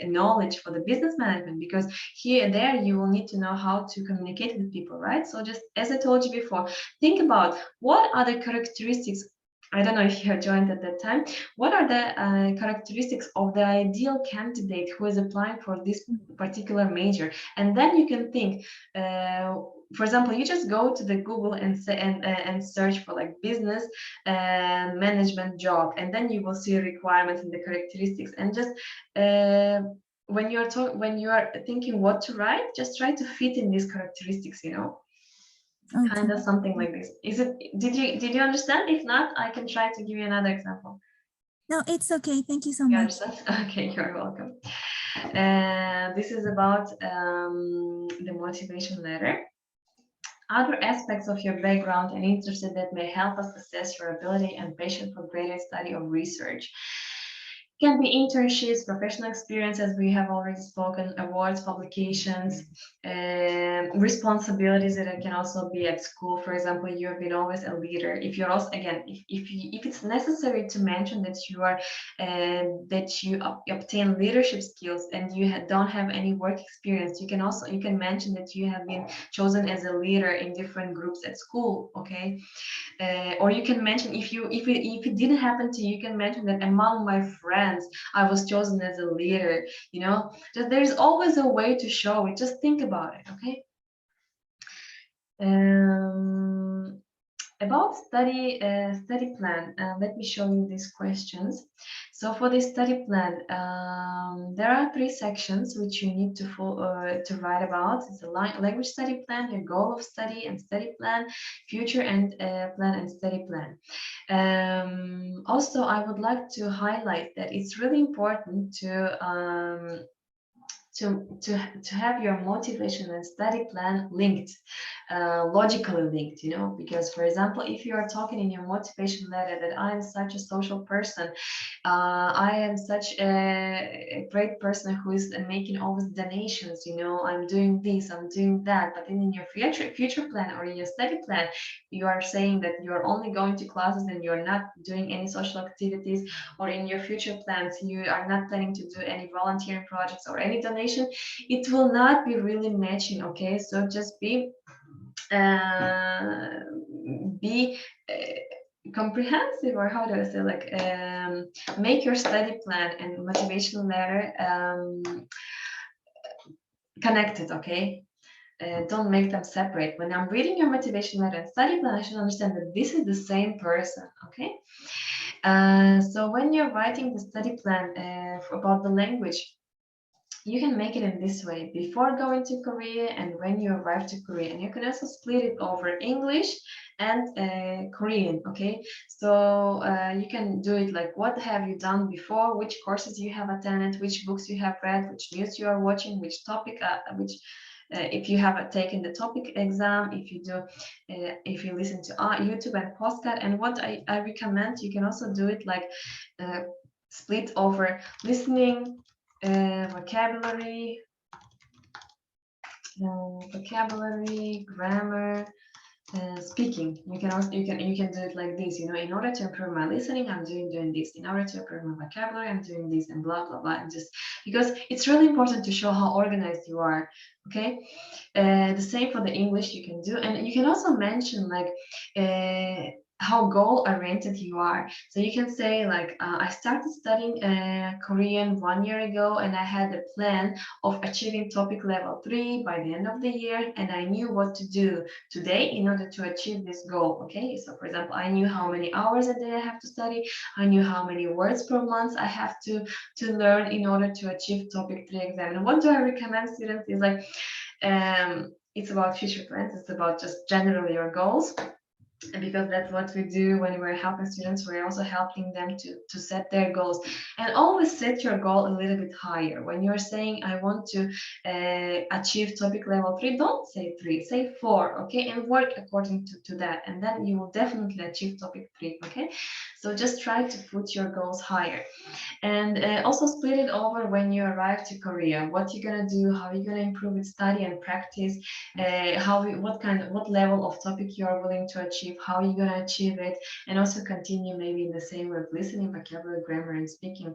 knowledge for the business management, because there you will need to know how to communicate with people, right? So just as I told you before, think about what are the characteristics. I don't know if you had joined at that time. What are the characteristics of the ideal candidate who is applying for this particular major? And then you can think, for example, you just go to the Google and say and search for like business management job, and then you will see requirements and the characteristics. And just when you are thinking what to write, just try to fit in these characteristics, you know. Okay. Kind of something like this. Did you understand? If not, I can try to give you another example. No, it's okay. Thank you so You much. understand? Okay, you're welcome. This is about the motivation letter. Other aspects of your background and interests that may help us assess your ability and passion for greater study or research. Can be internships, professional experience, as we have already spoken, awards, publications, responsibilities that can also be at school. For example, you have been always a leader. If you're also, again, if it's necessary to mention that you are that you obtain leadership skills and you don't have any work experience, you can mention that you have been chosen as a leader in different groups at school. Okay. Or you can mention, if it didn't happen to you, you can mention that among my friends I was chosen as a leader. You know, just there's always a way to show it. Just think about it. Okay. About study plan, let me show you these questions. So for this study plan, there are 3 sections which you need to write about. It's a language study plan, your goal of study and study plan, future and plan and study plan. Also, I would like to highlight that it's really important to have your motivation and study plan linked, logically linked, you know, because for example, if you are talking in your motivation letter that I am such a social person, I am such a great person who is making always donations, you know, I'm doing this, I'm doing that, but then in your future plan or in your study plan, you are saying that you're only going to classes and you're not doing any social activities, or in your future plans you are not planning to do any volunteering projects or any donation, it will not be really matching. Okay, so just be comprehensive, or how do I say, like make your study plan and motivation letter connected. Okay, don't make them separate. When I'm reading your motivation letter and study plan, I should understand that this is the same person. Okay, so when you're writing the study plan about the language, you can make it in this way: before going to Korea and when you arrive to Korea. And you can also split it over English and Korean. Okay, so you can do it like, what have you done before, which courses you have attended, which books you have read, which news you are watching, which topic, if you have taken the topic exam, if you listen to YouTube and podcast. And what I recommend, you can also do it like split over listening, vocabulary, grammar, speaking. You can do it like this, you know, in order to improve my listening, I'm doing this, in order to improve my vocabulary, I'm doing this, and blah blah blah. And just because it's really important to show how organized you are. Okay, the same for the English you can do. And you can also mention like how goal-oriented you are. So you can say like, I started studying Korean 1 year ago, and I had a plan of achieving topic level 3 by the end of the year, and I knew what to do today in order to achieve this goal. Okay, so for example, I knew how many hours a day I have to study, I knew how many words per month I have to learn in order to achieve topic 3 exam. And what do I recommend students is like, it's about future plans, it's about just generally your goals. And because that's what we do when we're helping students, we're also helping them to set their goals. And always set your goal a little bit higher. When you're saying, I want to achieve topic level 3, don't say 3, say 4, okay? And work according to that. And then you will definitely achieve topic 3, okay? So just try to put your goals higher. And also split it over when you arrive to Korea. What you're gonna do, how you're gonna improve with study and practice, what level of topic you are willing to achieve, how you're gonna achieve it, and also continue maybe in the same with listening, vocabulary, grammar, and speaking.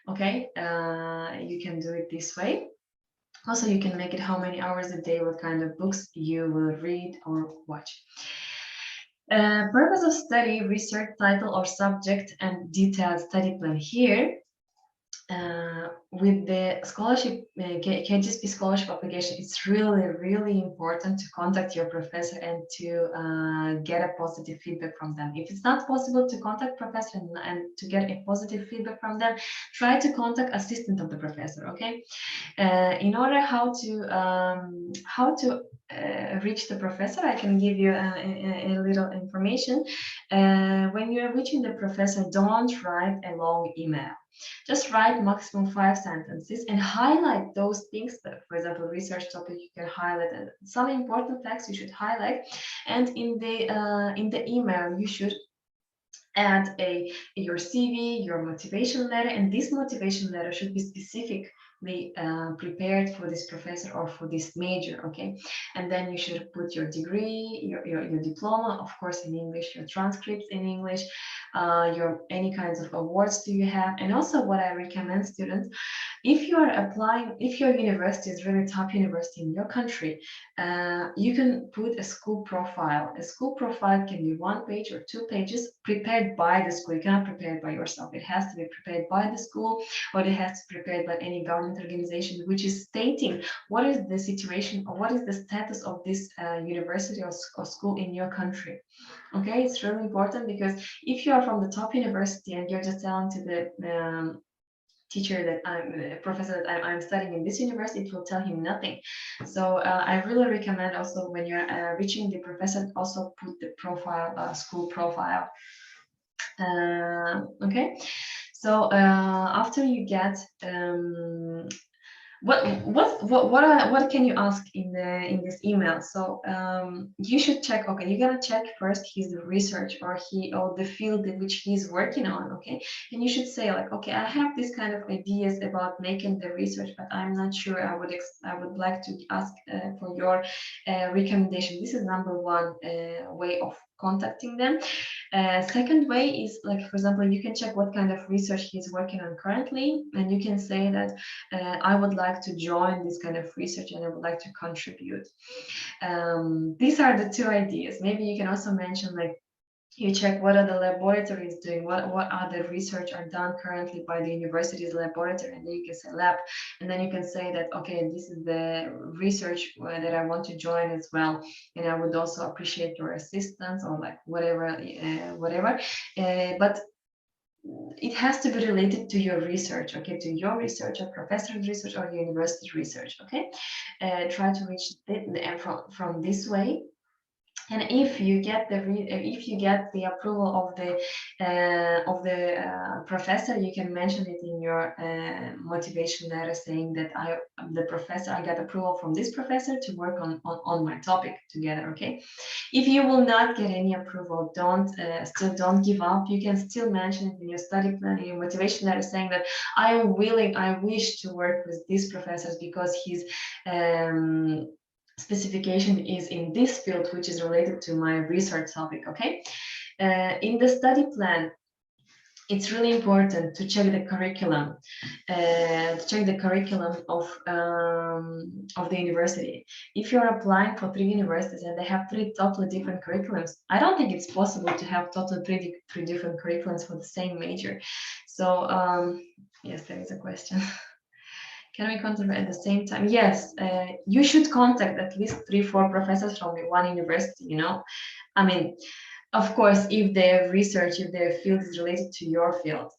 Okay, you can do it this way. Also, you can make it how many hours a day, what kind of books you will read or watch. Purpose of study, research title or subject, and detailed study plan. Here, with the scholarship, Kgsp scholarship application, it's really important to contact your professor and to get a positive feedback from them. If it's not possible to contact professor and to get a positive feedback from them, try to contact assistant of the professor. Okay, in order how to reach the professor, I can give you a little information. When you're reaching the professor, don't write a long email. Just write maximum 5 sentences and highlight those things that, for example, research topic you can highlight, and some important facts you should highlight. And in the email you should add your CV, your motivation letter, and this motivation letter should be specifically prepared for this professor or for this major, okay? And then you should put your degree, your diploma, of course, in English, your transcripts in English, your any kinds of awards do you have, and also what I recommend students, if you are applying, if your university is really top university in your country, you can put a school profile. A school profile can be 1 page or 2 pages prepared by the school. You cannot prepare it by yourself. It has to be prepared by the school, or it has to be prepared by any government organization, which is stating what is the situation or what is the status of this university or school in your country. Okay, it's really important, because if you are from the top university and you're just telling to the teacher that professor that I'm studying in this university, it will tell him nothing. So I really recommend also, when you're reaching the professor, also put the profile, school profile. Okay, so after you get what can you ask in this email? So you should check, okay, you're gonna check first his research or the field in which he's working on, okay? And you should say like, okay, I have this kind of ideas about making the research, but I'm not sure. I would like to ask for your recommendation. This is number 1 way of contacting them. Second way is, like, for example, you can check what kind of research he's working on currently, and you can say that I would like to join this kind of research and I would like to contribute. These are the 2 ideas. Maybe you can also mention, like, you check what are the laboratories doing, what other research are done currently by the university's laboratory, and then you can say lab, and then you can say that, okay, this is the research that I want to join as well, and I would also appreciate your assistance, or like whatever, but it has to be related to your research, okay, to your research, or professor's research, or university research, okay? Try to reach from this way. And if you get the approval of the professor, you can mention it in your motivation letter, saying that I got approval from this professor to work on my topic together. Okay. If you will not get any approval, still don't give up. You can still mention it in your study plan, in your motivation letter, saying that I wish to work with these professors because he's specification is in this field, which is related to my research topic, okay? In the study plan, it's really important to check the curriculum, of the university. If you're applying for 3 universities and they have 3 totally different curriculums, I don't think it's possible to have totally three different curriculums for the same major. So yes, there is a question. Can we contact at the same time? Yes, you should contact at least 3-4 professors from 1 university, you know? I mean, of course, if their research, if their field is related to your field,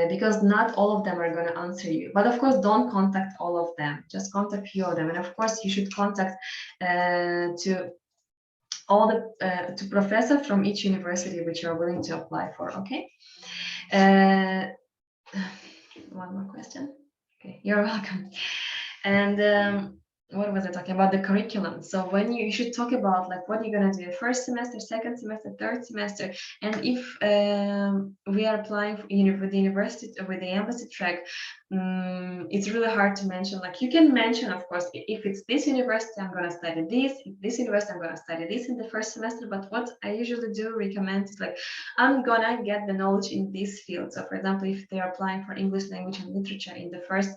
because not all of them are going to answer you. But of course, don't contact all of them, just contact few of them. And of course, you should contact to all the to professors from each university which you're willing to apply for, okay? One more question. Okay, you're welcome. And what was I talking about? The curriculum. So when you should talk about like what you're gonna do first semester, second semester, third semester, and if we are applying for, with the university, with the embassy track, it's really hard to mention. Like you can mention, of course, if it's this university, I'm gonna study this. If this university, I'm gonna study this in the first semester. But what I usually do recommend is like I'm gonna get the knowledge in this field. So for example, if they are applying for English language and literature in the first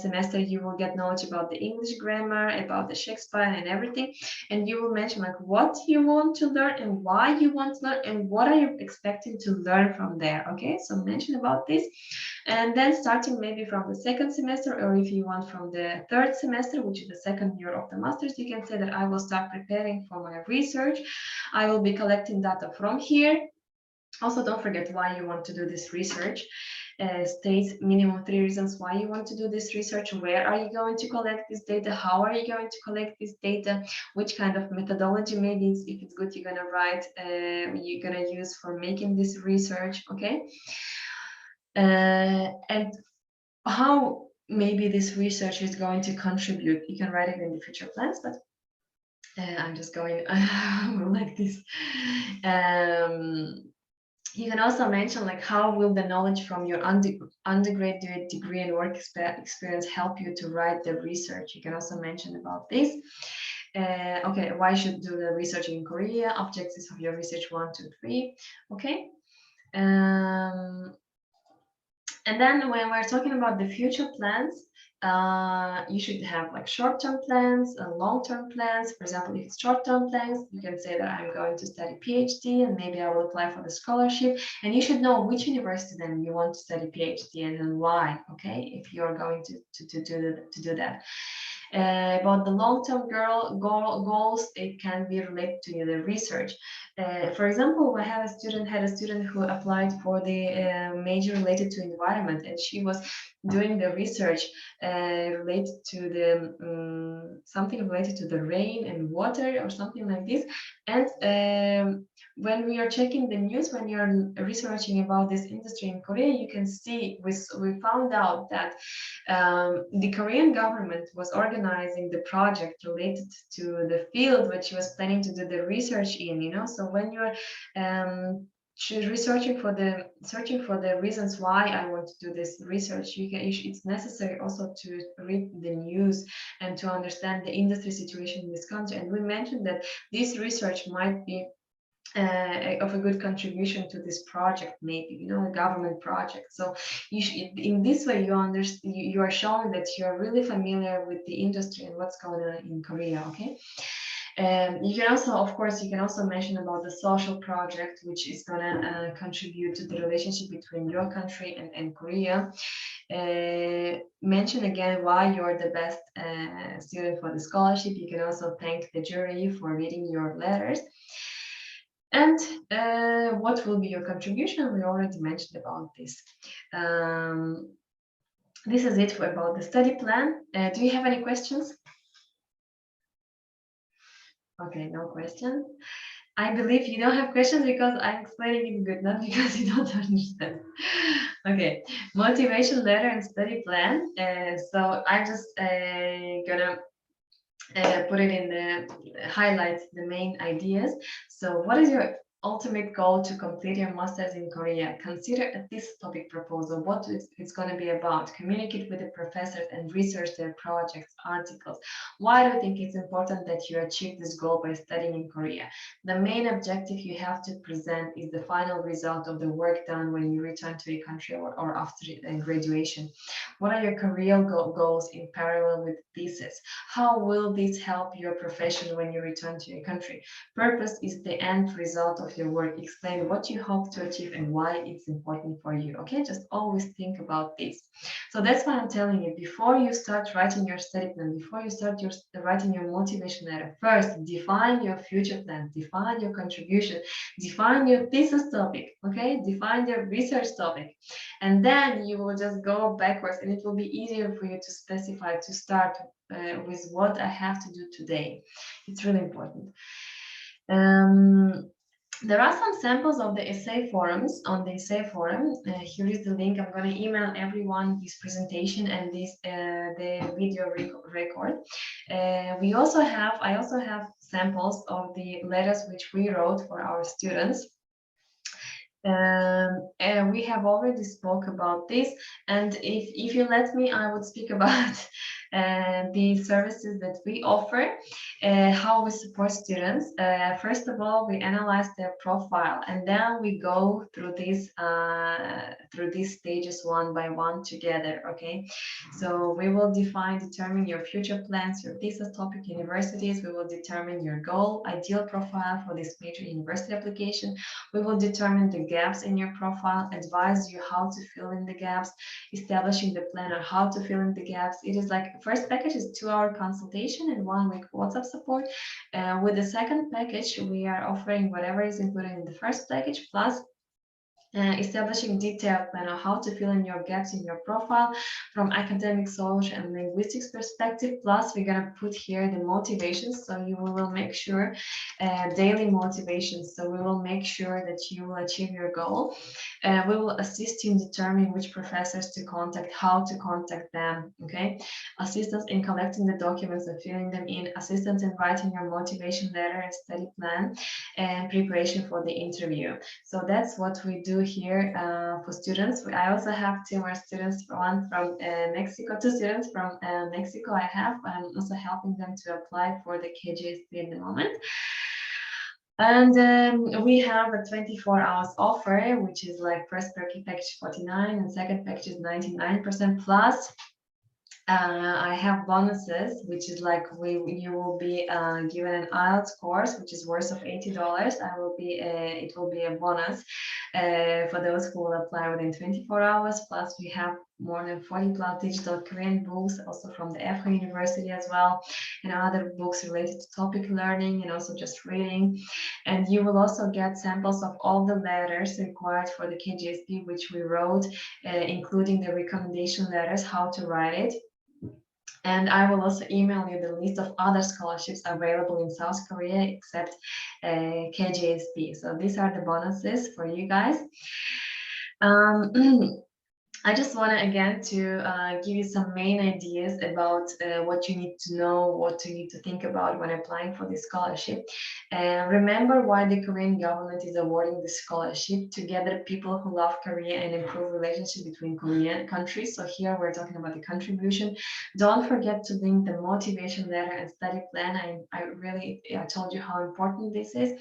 semester, you will get knowledge about the English grammar, about the Shakespeare and everything, and you will mention like what you want to learn and why you want to learn and what are you expecting to learn from there. Okay, so mention about this, and then starting maybe from the second semester, or if you want from the third semester, which is the second year of the masters, you can say that I will start preparing for my research. I will be collecting data from here. Also, don't forget why you want to do this research. States minimum 3 reasons why you want to do this research. Where are you going to collect this data? How are you going to collect this data? Which kind of methodology, maybe if it's good, you're gonna write, you're gonna use for making this research. Okay. and how maybe this research is going to contribute. You can write it in the future plans, but I'm just going like this. You can also mention like how will the knowledge from your undergraduate degree and work experience help you to write the research. You can also mention about this. Okay, why should do the research in Korea? Objectives of your research 1, 2, 3. Okay. And then when we're talking about the future plans, you should have like short-term plans and long-term plans. For example, if it's short-term plans, you can say that I'm going to study PhD and maybe I will apply for the scholarship. And you should know which university then you want to study PhD and then why, okay, if you're going to do that. About the long-term goals, it can be related to the research. For example, I had a student who applied for the major related to environment, and she was doing the research related to the something related to the rain and water or something like this. And when we are checking the news, when you're researching about this industry in Korea, you can see we found out that the Korean government was organizing the project related to the field which she was planning to do the research in, you know. So when you're searching for the reasons why I want to do this research, it's necessary also to read the news and to understand the industry situation in this country. And we mentioned that this research might be of a good contribution to this project, maybe, you know, a government project. So you should, in this way, you are showing that you are really familiar with the industry and what's going on in Korea. Okay. You can also, of course, you can also mention about the social project, which is going to contribute to the relationship between your country and Korea. Mention again why you're the best student for the scholarship. You can also thank the jury for reading your letters. And what will be your contribution? We already mentioned about this. This is it about the study plan. Do you have any questions? Okay, no question. I believe you don't have questions because I'm explaining it good, not because you don't understand. Okay, motivation letter and study plan. So I'm just gonna put it in the highlights, the main ideas. So what is your ultimate goal to complete your master's in Korea? Consider this topic proposal, what it's going to be about. Communicate with the professors and research their projects, articles. Why do you think it's important that you achieve this goal by studying in Korea? The main objective you have to present is the final result of the work done when you return to your country or after graduation. What are your career goals in parallel with thesis? How will this help your profession when you return to your country? Purpose is the end result of your work. Explain what you hope to achieve and why it's important for you. Okay, just always think about this. So that's why I'm telling you, before you start writing your study plan, before you start writing your motivation letter, first define your future plan, define your contribution, define your thesis topic, okay, define your research topic, and then you will just go backwards and it will be easier for you to specify, to start with what I have to do today. It's really important. There are some samples of the essay forums on the essay forum. Here is the link. I'm going to email everyone this presentation and this the video record. I also have samples of the letters which we wrote for our students. And we have already spoke about this, and if you let me, I would speak about the services that we offer, how we support students. First of all, we analyze their profile, and then we go through these stages one by one together. Okay, so we will determine your future plans, your thesis topic, universities. We will determine your goal, ideal profile for this major university application. We will determine the gaps in your profile, advise you how to fill in the gaps, establishing the plan on how to fill in the gaps. It is like first package is 2-hour consultation and 1 week WhatsApp support. With the second package, we are offering whatever is included in the first package plus Establishing detailed plan on how to fill in your gaps in your profile from academic, social, and linguistics perspective. Plus, we're gonna put here the motivations, so you will make sure daily motivations. So we will make sure that you will achieve your goal. We will assist you in determining which professors to contact, how to contact them. Okay, assistance in collecting the documents and filling them in, assistance in writing your motivation letter and study plan, and preparation for the interview. So that's what we do here for students. I also have 2 more students, one from Mexico, 2 students from Mexico I have. I'm also helping them to apply for the Kgsp in the moment. And we have a 24 hours offer, which is like first package 49 and second package is 99% plus. I have bonuses, which is like you will be given an Ielts course, which is worth of $80. It will be a bonus for those who will apply within 24 hours. Plus, we have more than 40 plus digital Korean books, also from the EFHA University as well, and other books related to topic learning and also just reading. And you will also get samples of all the letters required for the Kgsp, which we wrote, including the recommendation letters, how to write it. And I will also email you the list of other scholarships available in South Korea except Kgsp. So these are the bonuses for you guys. I just want to again to give you some main ideas about what you need to know, what you need to think about when applying for this scholarship. Remember why the Korean government is awarding this scholarship: to gather people who love Korea and improve relationship between Korean countries. So here we're talking about the contribution. Don't forget to link the motivation letter and study plan. I told you how important this is.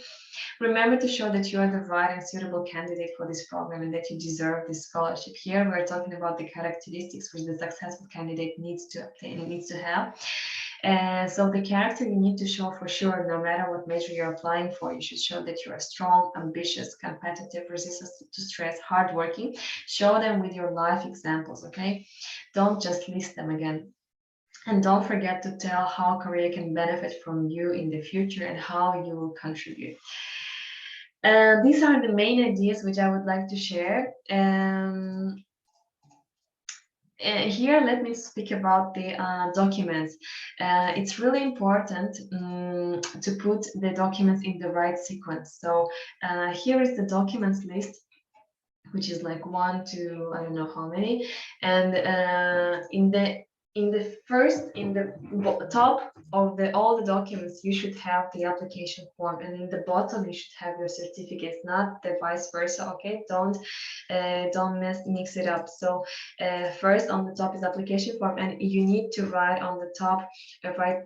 Remember to show that you are the right and suitable candidate for this program and that you deserve this scholarship. Here we're talking about the characteristics which the successful candidate needs to obtain and needs to have. So the character you need to show for sure, no matter what major you're applying for, you should show that you are strong, ambitious, competitive, resistant to stress, hardworking. Show them with your life examples, okay? Don't just list them again. And don't forget to tell how Korea can benefit from you in the future and how you will contribute. These are the main ideas which I would like to share. Here, let me speak about the documents. It's really important to put the documents in the right sequence. So here is the documents list, which is like 1 to I don't know how many. And in the top of all the documents, you should have the application form, and in the bottom you should have your certificates, not the vice versa. Okay, don't mix it up. So first on the top is application form, and you need to write on the top right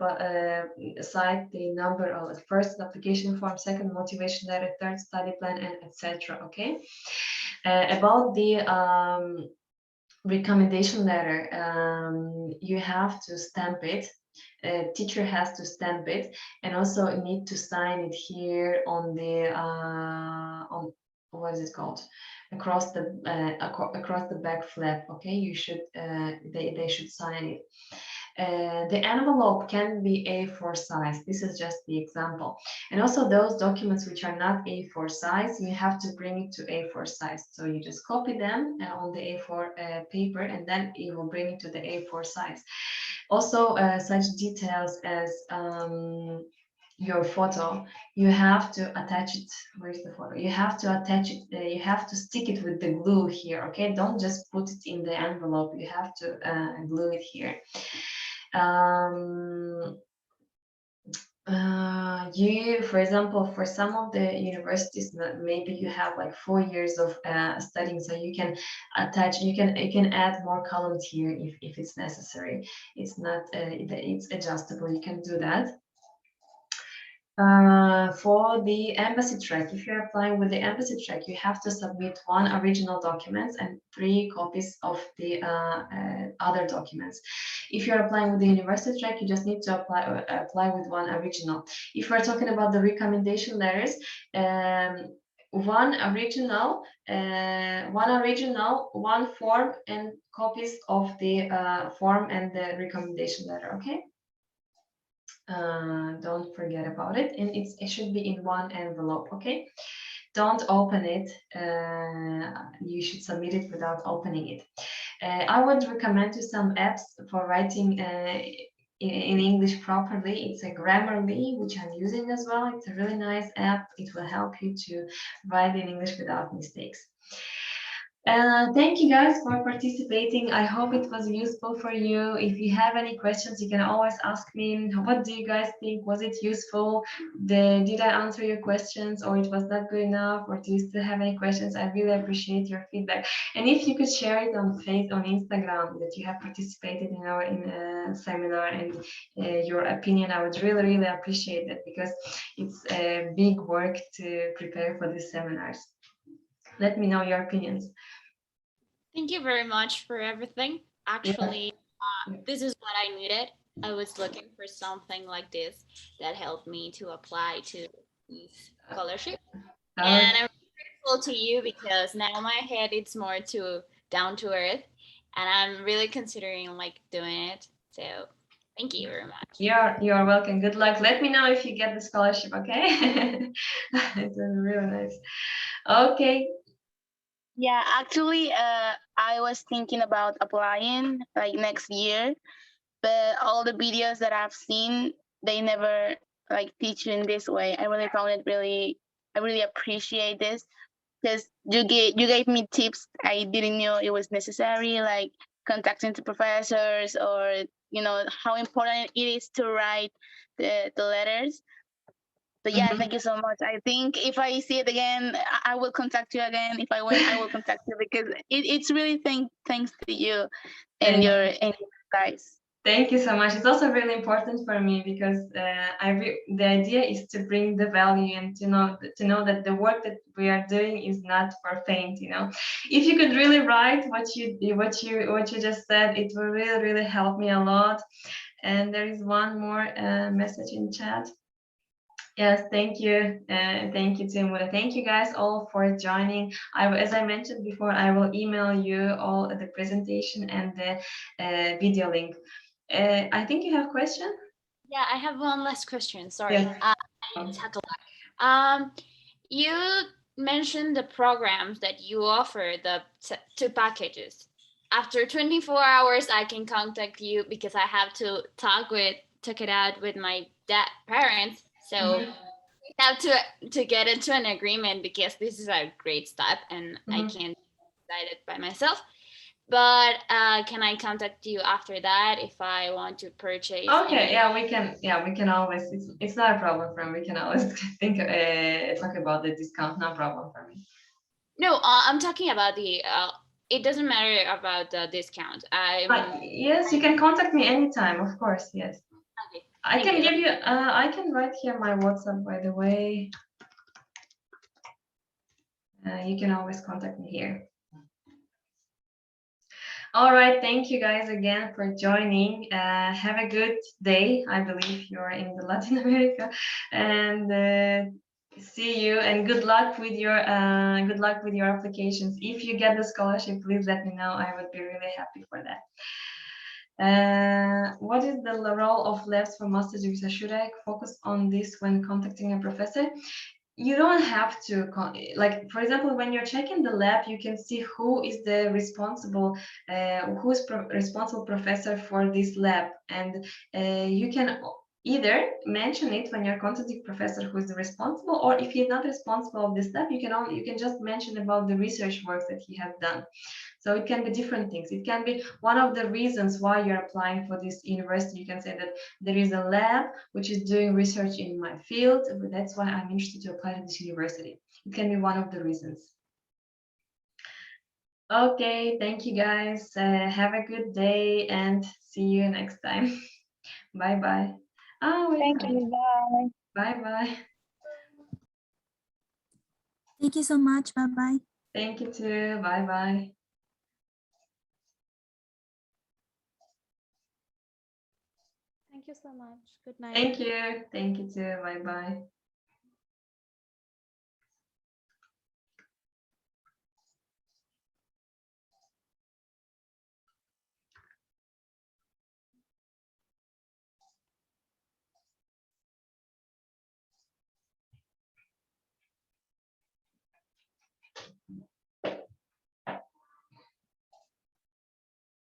side the number of first application form, second motivation letter, third study plan, and etc. Okay. About the recommendation letter, you have to stamp it. Teacher has to stamp it, and also need to sign it here on the on what is it called, across the back flap. Okay, you should they should sign it. The envelope can be A4 size. This is just the example. And also those documents which are not A4 size, you have to bring it to A4 size. So you just copy them on the A4 paper, and then you will bring it to the A4 size. Also, such details as your photo, you have to attach it. Where's the photo? You have to attach it. You have to stick it with the glue here. Okay, don't just put it in the envelope. You have to glue it here. For example, for some of the universities, maybe you have like 4 years of studying, so you can attach, you can add more columns here if it's necessary. It's not, it's adjustable, you can do that. For the embassy track, if you're applying with the embassy track, you have to submit 1 original document and 3 copies of the other documents. If you're applying with the university track, you just need to apply with 1 original. If we're talking about the recommendation letters, 1 original, 1 form, and copies of the form and the recommendation letter. Okay. Don't forget about it, and it should be in 1 envelope. Okay. don't open it. You should submit it without opening it. I would recommend you some apps for writing in English properly. It's a Grammarly, which I'm using as well. It's a really nice app. It will help you to write in English without mistakes. Thank you guys for participating. I hope it was useful for you. If you have any questions, you can always ask me. What do you guys think? Was it useful? Did I answer your questions, or it was not good enough? Or do you still have any questions? I really appreciate your feedback. And if you could share it on Instagram that you have participated in our seminar and your opinion, I would really, really appreciate that, because it's a big work to prepare for these seminars. Let me know your opinions. Thank you very much for everything. Actually, Yeah. this is what I needed. I was looking for something like this that helped me to apply to this scholarship. And I'm grateful to you, because now my head it's more to down to earth, and I'm really considering like doing it. So thank you very much. You're welcome. Good luck. Let me know if you get the scholarship, okay? It was really nice. Okay. Yeah, actually, I was thinking about applying like next year, but all the videos that I've seen, they never like teach you in this way. I really found it I really appreciate this, because you gave me tips I didn't know it was necessary, like contacting the professors, or how important it is to write the letters. So yeah, thank you so much. I think if I see it again, I will contact you again. If I win, I will contact you, because it's really thanks to you and your guys. Thank you so much. It's also really important for me, because the idea is to bring the value, and to know that the work that we are doing is not for faint. If you could really write what you just said, it will really, really help me a lot. And there is one more message in chat. Yes, thank you. Thank you, Timur. Thank you guys all for joining. As I mentioned before, I will email you all the presentation and the video link. I think you have a question? Yeah, I have one last question. Sorry. Yes. You mentioned the programs that you offer, the 2 packages. After 24 hours, I can contact you, because I have to talk it out with my parents. So we have to get into an agreement, because this is a great step, and I can't decide it by myself. But can I contact you after that if I want to purchase? Okay, yeah, we can always. It's not a problem for me. We can always talk about the discount. No problem for me. No, I'm talking about the. It doesn't matter about the discount. Yes, you can contact me anytime. Of course, yes. Okay, I can give you. I can write here my WhatsApp, by the way. You can always contact me here. All right, thank you guys again for joining. Have a good day. I believe you're in the Latin America, and see you. And good luck with your applications. If you get the scholarship, please let me know. I would be really happy for that. What is the role of labs for master's degree? Should I focus on this when contacting a professor? You don't have to, like, for example, when you're checking the lab, you can see who is the responsible professor for this lab, and you can either mention it when you're contacting professor who is the responsible, or if he's not responsible of this lab, you can just mention about the research work that he has done. So it can be different things. It can be one of the reasons why you're applying for this university. You can say that there is a lab which is doing research in my field, but that's why I'm interested to apply to this university. It can be one of the reasons. Okay, thank you guys. Have a good day and see you next time. Bye-bye. Thank you. Bye. Bye-bye. Thank you so much. Bye-bye. Thank you too. Bye-bye. Thank you so much. Good night. Thank you. Thank you too. Bye-bye.